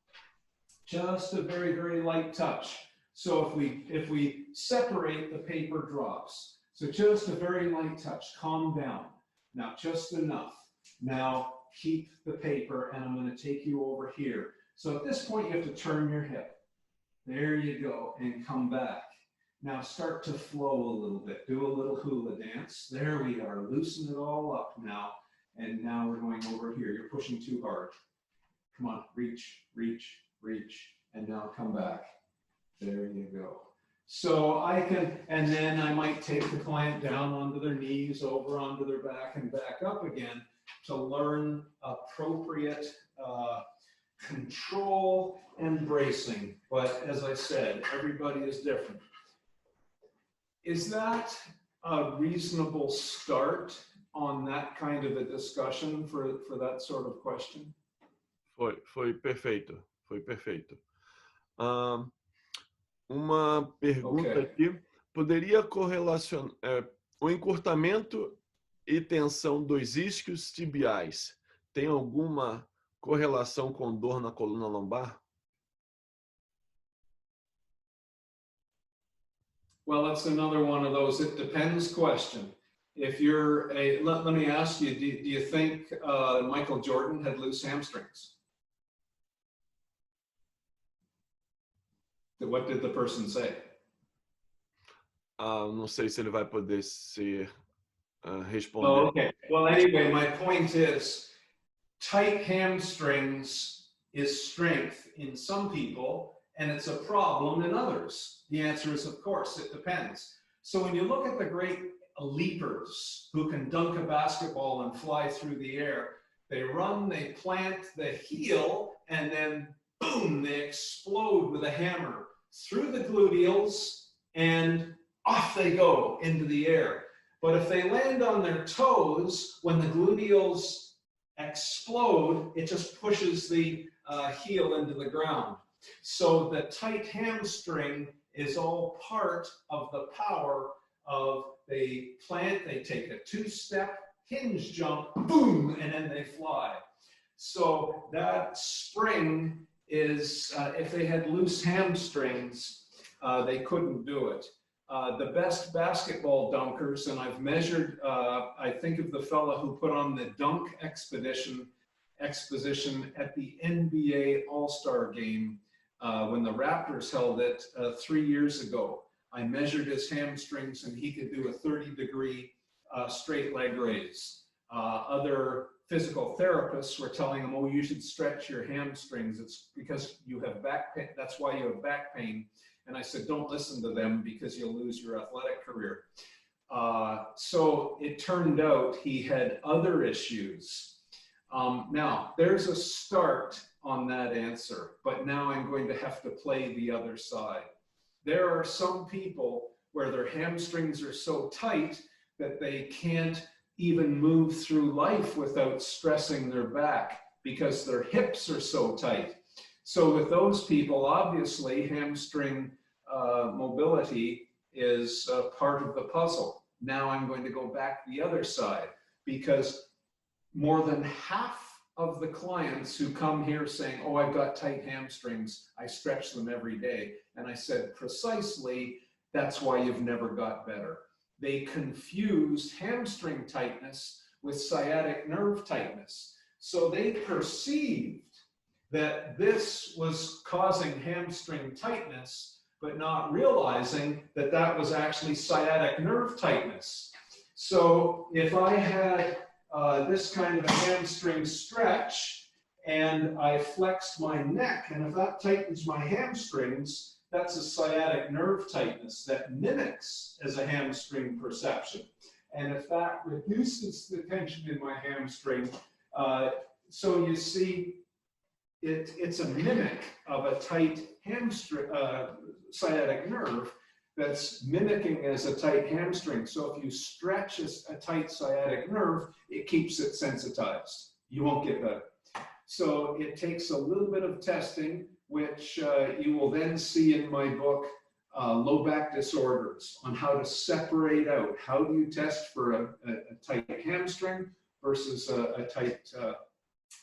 Just a very, very light touch. So if we separate, the paper drops. So just a very light touch. Calm down. Now just enough. Now keep the paper, and I'm going to take you over here. So at this point, you have to turn your hip. There you go, and come back. Now start to flow a little bit. Do a little hula dance. There we are. Loosen it all up now. And now we're going over here. You're pushing too hard. Come on, reach, reach, reach, and now come back. There you go. So I can, and then I might take the client down onto their knees, over onto their back, and back up again to learn appropriate control and bracing. But as I said, everybody is different. Is that a reasonable start on that kind of a discussion for that sort of question? Foi perfeito. Foi perfeito. Uma pergunta aqui. Poderia correlacionar o encurtamento e tensão dos isquios tibiais tem alguma correlação com dor na coluna lombar? Well, that's another one of those it depends question. if you're a, let me ask you, do you think Michael Jordan had loose hamstrings? What did the person say? Não sei se ele vai poder se responder. Oh, okay. Well, anyway, my point is, tight hamstrings is strength in some people, and it's a problem in others. The answer is, of course, it depends. So when you look at the great leapers who can dunk a basketball and fly through the air, they run, they plant the heel, and then boom, they explode with a hammer through the gluteals, and off they go into the air. But if they land on their toes, when the gluteals explode, it just pushes the heel into the ground. So the tight hamstring is all part of the power of they plant, they take a two-step hinge jump, boom, and then they fly. So that spring is, if they had loose hamstrings, they couldn't do it. The best basketball dunkers, and I've measured, I think of the fella who put on the dunk exposition at the NBA All-Star game when the Raptors held it 3 years ago. I measured his hamstrings and he could do a 30-degree straight leg raise. Other physical therapists were telling him, oh, you should stretch your hamstrings. It's because you have back pain. That's why you have back pain. And I said, don't listen to them because you'll lose your athletic career. So it turned out he had other issues. Now, there's a start on that answer, but now I'm going to have to play the other side. There are some people where their hamstrings are so tight that they can't even move through life without stressing their back because their hips are so tight. So with those people, obviously, hamstring mobility is part of the puzzle. Now I'm going to go back the other side because more than half of the clients who come here saying, oh, I've got tight hamstrings, I stretch them every day. And I said, precisely, that's why you've never got better. They confused hamstring tightness with sciatic nerve tightness. So they perceived that this was causing hamstring tightness, but not realizing that that was actually sciatic nerve tightness. So if I had this kind of a hamstring stretch and I flexed my neck, and if that tightens my hamstrings, that's a sciatic nerve tightness that mimics as a hamstring perception. And if that reduces the tension in my hamstring, so you see, it's a mimic of a tight hamstring, sciatic nerve that's mimicking as a tight hamstring. So if you stretch a tight sciatic nerve, it keeps it sensitized. You won't get better. So it takes a little bit of testing, which you will then see in my book, Low Back Disorders, on how to separate out. How do you test for a tight hamstring versus a tight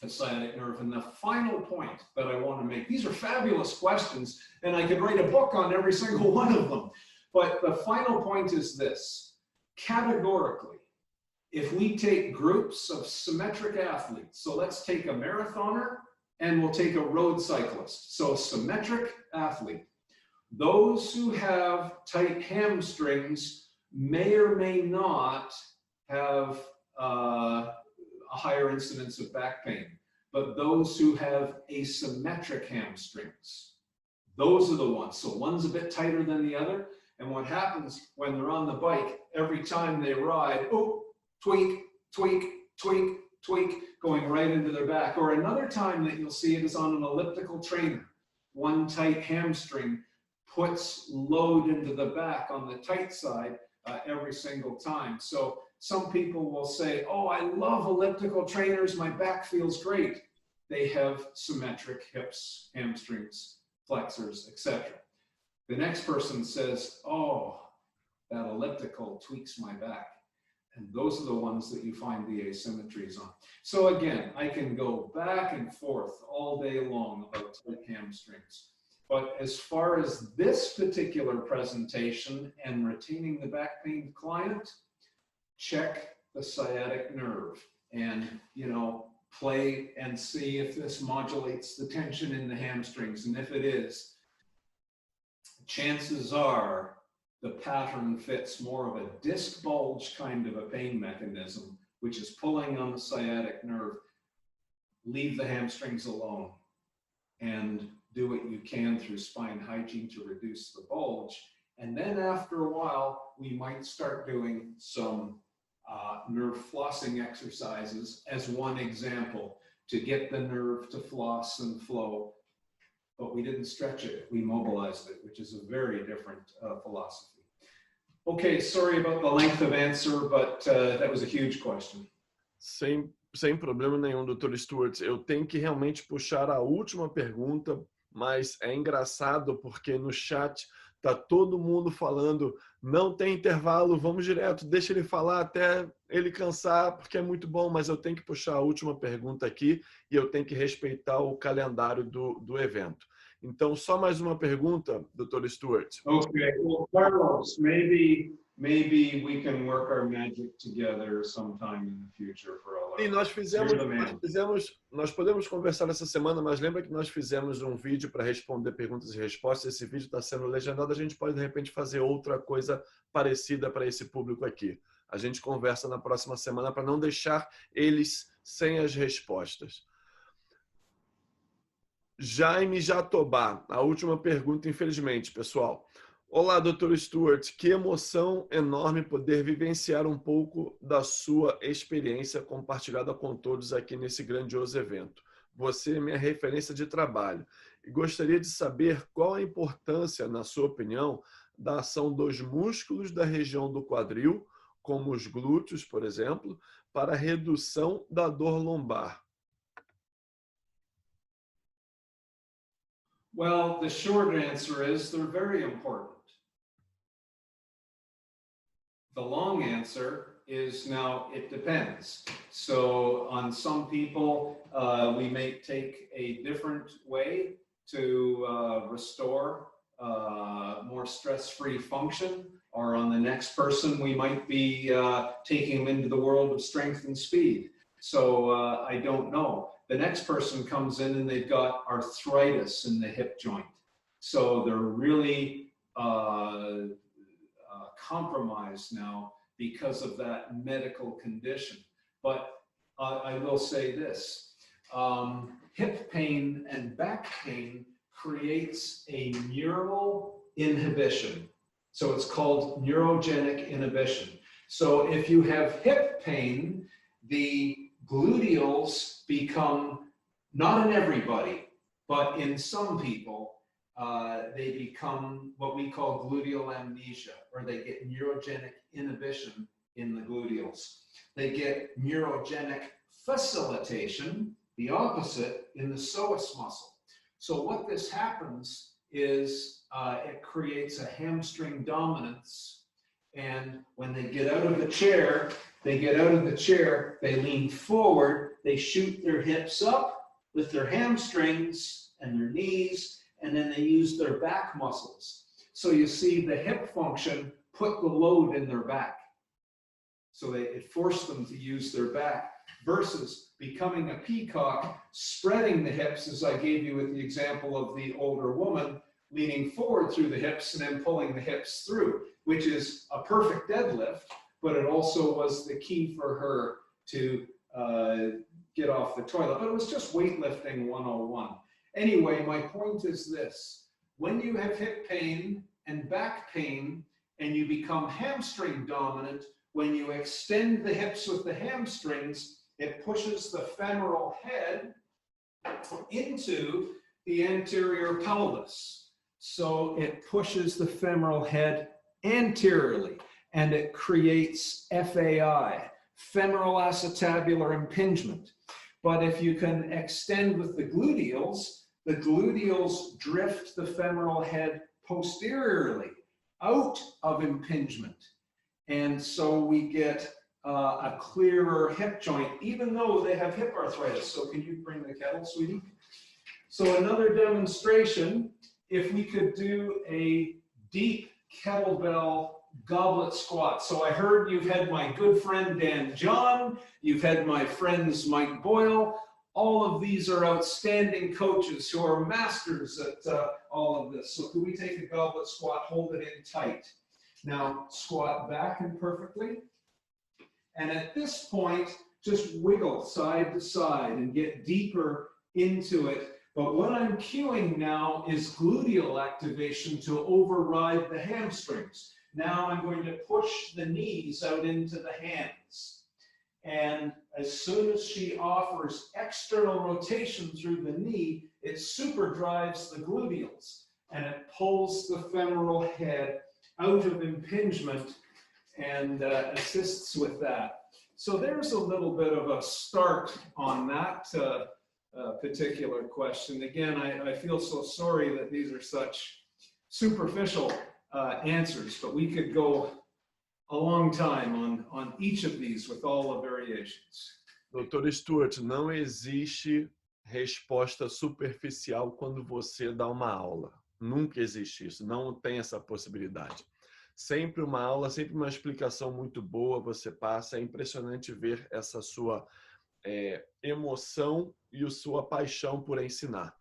sciatic nerve? And the final point that I want to make, these are fabulous questions, and I could write a book on every single one of them. But the final point is this: categorically, if we take groups of symmetric athletes, so let's take a marathoner and we'll take a road cyclist. So symmetric athlete, those who have tight hamstrings may or may not have a higher incidence of back pain, but those who have asymmetric hamstrings, those are the ones. So one's a bit tighter than the other, and what happens when they're on the bike, every time they ride, oh, tweak, tweak, tweak, tweak, going right into their back. Or another time that you'll see it is on an elliptical trainer. One tight hamstring puts load into the back on the tight side every single time. So some people will say, oh, I love elliptical trainers, my back feels great. They have symmetric hips, hamstrings, flexors, etc. The next person says, oh, that elliptical tweaks my back. And those are the ones that you find the asymmetries on. So again, I can go back and forth all day long about tight hamstrings. But as far as this particular presentation and retaining the back pain client, check the sciatic nerve and, you know, play and see if this modulates the tension in the hamstrings. And if it is, chances are the pattern fits more of a disc bulge kind of a pain mechanism, which is pulling on the sciatic nerve. Leave the hamstrings alone and do what you can through spine hygiene to reduce the bulge. And then after a while, we might start doing some nerve flossing exercises as one example to get the nerve to floss and flow. But we didn't stretch it, we mobilized it, which is a very different philosophy. Okay, sorry about the length of answer, but that was a huge question. Sem problema nenhum, Dr. Stuart. Eu tenho que realmente puxar a última pergunta, mas é engraçado porque no chat tá todo mundo falando, não tem intervalo, vamos direto, deixa ele falar até ele cansar, porque é muito bom, mas eu tenho que puxar a última pergunta aqui e eu tenho que respeitar o calendário do evento. Então, só mais uma pergunta, Dr. Stuart. Okay, well, Carlos, maybe we can work our magic together sometime in the future for all our... E nós podemos conversar essa semana, mas lembra que nós fizemos um vídeo para responder perguntas e respostas. Esse vídeo está sendo legendado, a gente pode de repente fazer outra coisa parecida para esse público aqui. A gente conversa na próxima semana para não deixar eles sem as respostas. Jaime Jatobá, a última pergunta, infelizmente, pessoal. Olá, Dr. Stuart, que emoção enorme poder vivenciar um pouco da sua experiência compartilhada com todos aqui nesse grandioso evento. Você é minha referência de trabalho e gostaria de saber qual a importância, na sua opinião, da ação dos músculos da região do quadril, como os glúteos, por exemplo, para a redução da dor lombar. Well, the short answer is they're very important. The long answer is now it depends. So on some people, we may take a different way to restore more stress-free function, or on the next person, we might be taking them into the world of strength and speed. So I don't know. The next person comes in and they've got arthritis in the hip joint. So they're really compromised now because of that medical condition. But I will say this, hip pain and back pain creates a neural inhibition. So it's called neurogenic inhibition. So if you have hip pain, the gluteals become, not in everybody, but in some people, they become what we call gluteal amnesia, or they get neurogenic inhibition in the gluteals. They get neurogenic facilitation, the opposite, in the psoas muscle. So what this happens is it creates a hamstring dominance, and when they get out of the chair, they lean forward, they shoot their hips up with their hamstrings and their knees, and then they use their back muscles. So you see the hip function put the load in their back. So it forced them to use their back versus becoming a peacock, spreading the hips, as I gave you with the example of the older woman, leaning forward through the hips and then pulling the hips through, which is a perfect deadlift, but it also was the key for her to get off the toilet. But it was just weightlifting 101. Anyway, my point is this. When you have hip pain and back pain and you become hamstring dominant, when you extend the hips with the hamstrings, it pushes the femoral head into the anterior pelvis. So it pushes the femoral head anteriorly, and it creates FAI, femoral acetabular impingement. But if you can extend with the gluteals drift the femoral head posteriorly out of impingement. And so we get a clearer hip joint, even though they have hip arthritis. So can you bring the kettle, sweetie? So another demonstration, if we could do a deep kettlebell goblet squat. So I heard you've had my good friend Dan John, you've had my friends Mike Boyle. All of these are outstanding coaches who are masters at all of this. So could we take a goblet squat, hold it in tight. Now squat back imperfectly. And at this point, just wiggle side to side and get deeper into it. But what I'm cueing now is gluteal activation to override the hamstrings. Now I'm going to push the knees out into the hands. And as soon as she offers external rotation through the knee, it super drives the gluteals and it pulls the femoral head out of impingement and assists with that. So there's a little bit of a start on that particular question. Again, I feel so sorry that these are such superficial answers, but we could go a long time on each of these with all the variations. Dr. Stuart, não existe resposta superficial quando você dá uma aula. Nunca existe isso, não tem essa possibilidade. Sempre uma aula, sempre uma explicação muito boa você passa. É impressionante ver essa sua emoção e a sua paixão por ensinar.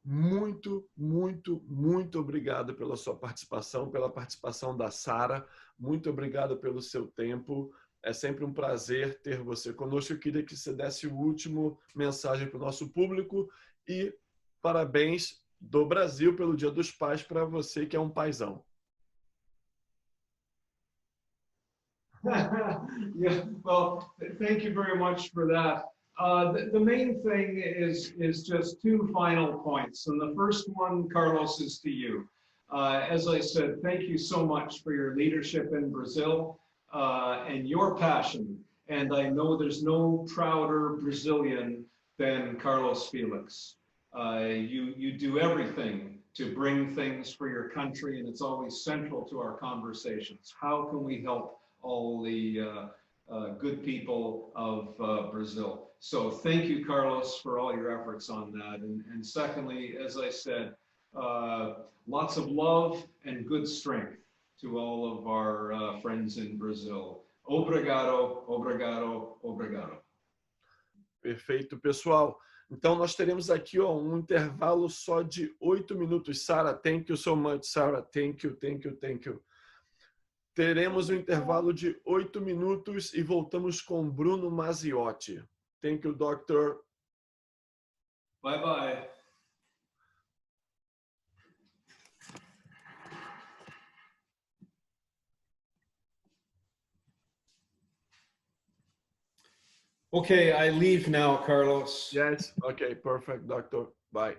Muito, muito, muito obrigado pela sua participação, pela participação da Sara. Muito obrigado pelo seu tempo. É sempre um prazer ter você conosco. Eu queria que você desse o último mensagem para o nosso público e parabéns do Brasil pelo Dia dos Pais para você que é um paizão. Yeah, well, thank you very much for that. The main thing is just two final points. And the first one, Carlos, is to you. As I said, thank you so much for your leadership in Brazil and your passion. And I know there's no prouder Brazilian than Carlos Felix. You do everything to bring things for your country, and it's always central to our conversations. How can we help all the good people of Brazil? So thank you, Carlos, for all your efforts on that. And secondly, as I said, lots of love and good strength to all of our friends in Brazil. Obrigado, obrigado, obrigado. Perfeito, pessoal. Então, nós teremos aqui um intervalo só de 8 minutos. Sara, thank you so much. Sara, thank you, thank you, thank you. Teremos um intervalo de 8 minutos e voltamos com Bruno Maziotti. Thank you, doctor. Bye-bye. Okay, I leave now, Carlos. Yes, okay, perfect, doctor. Bye.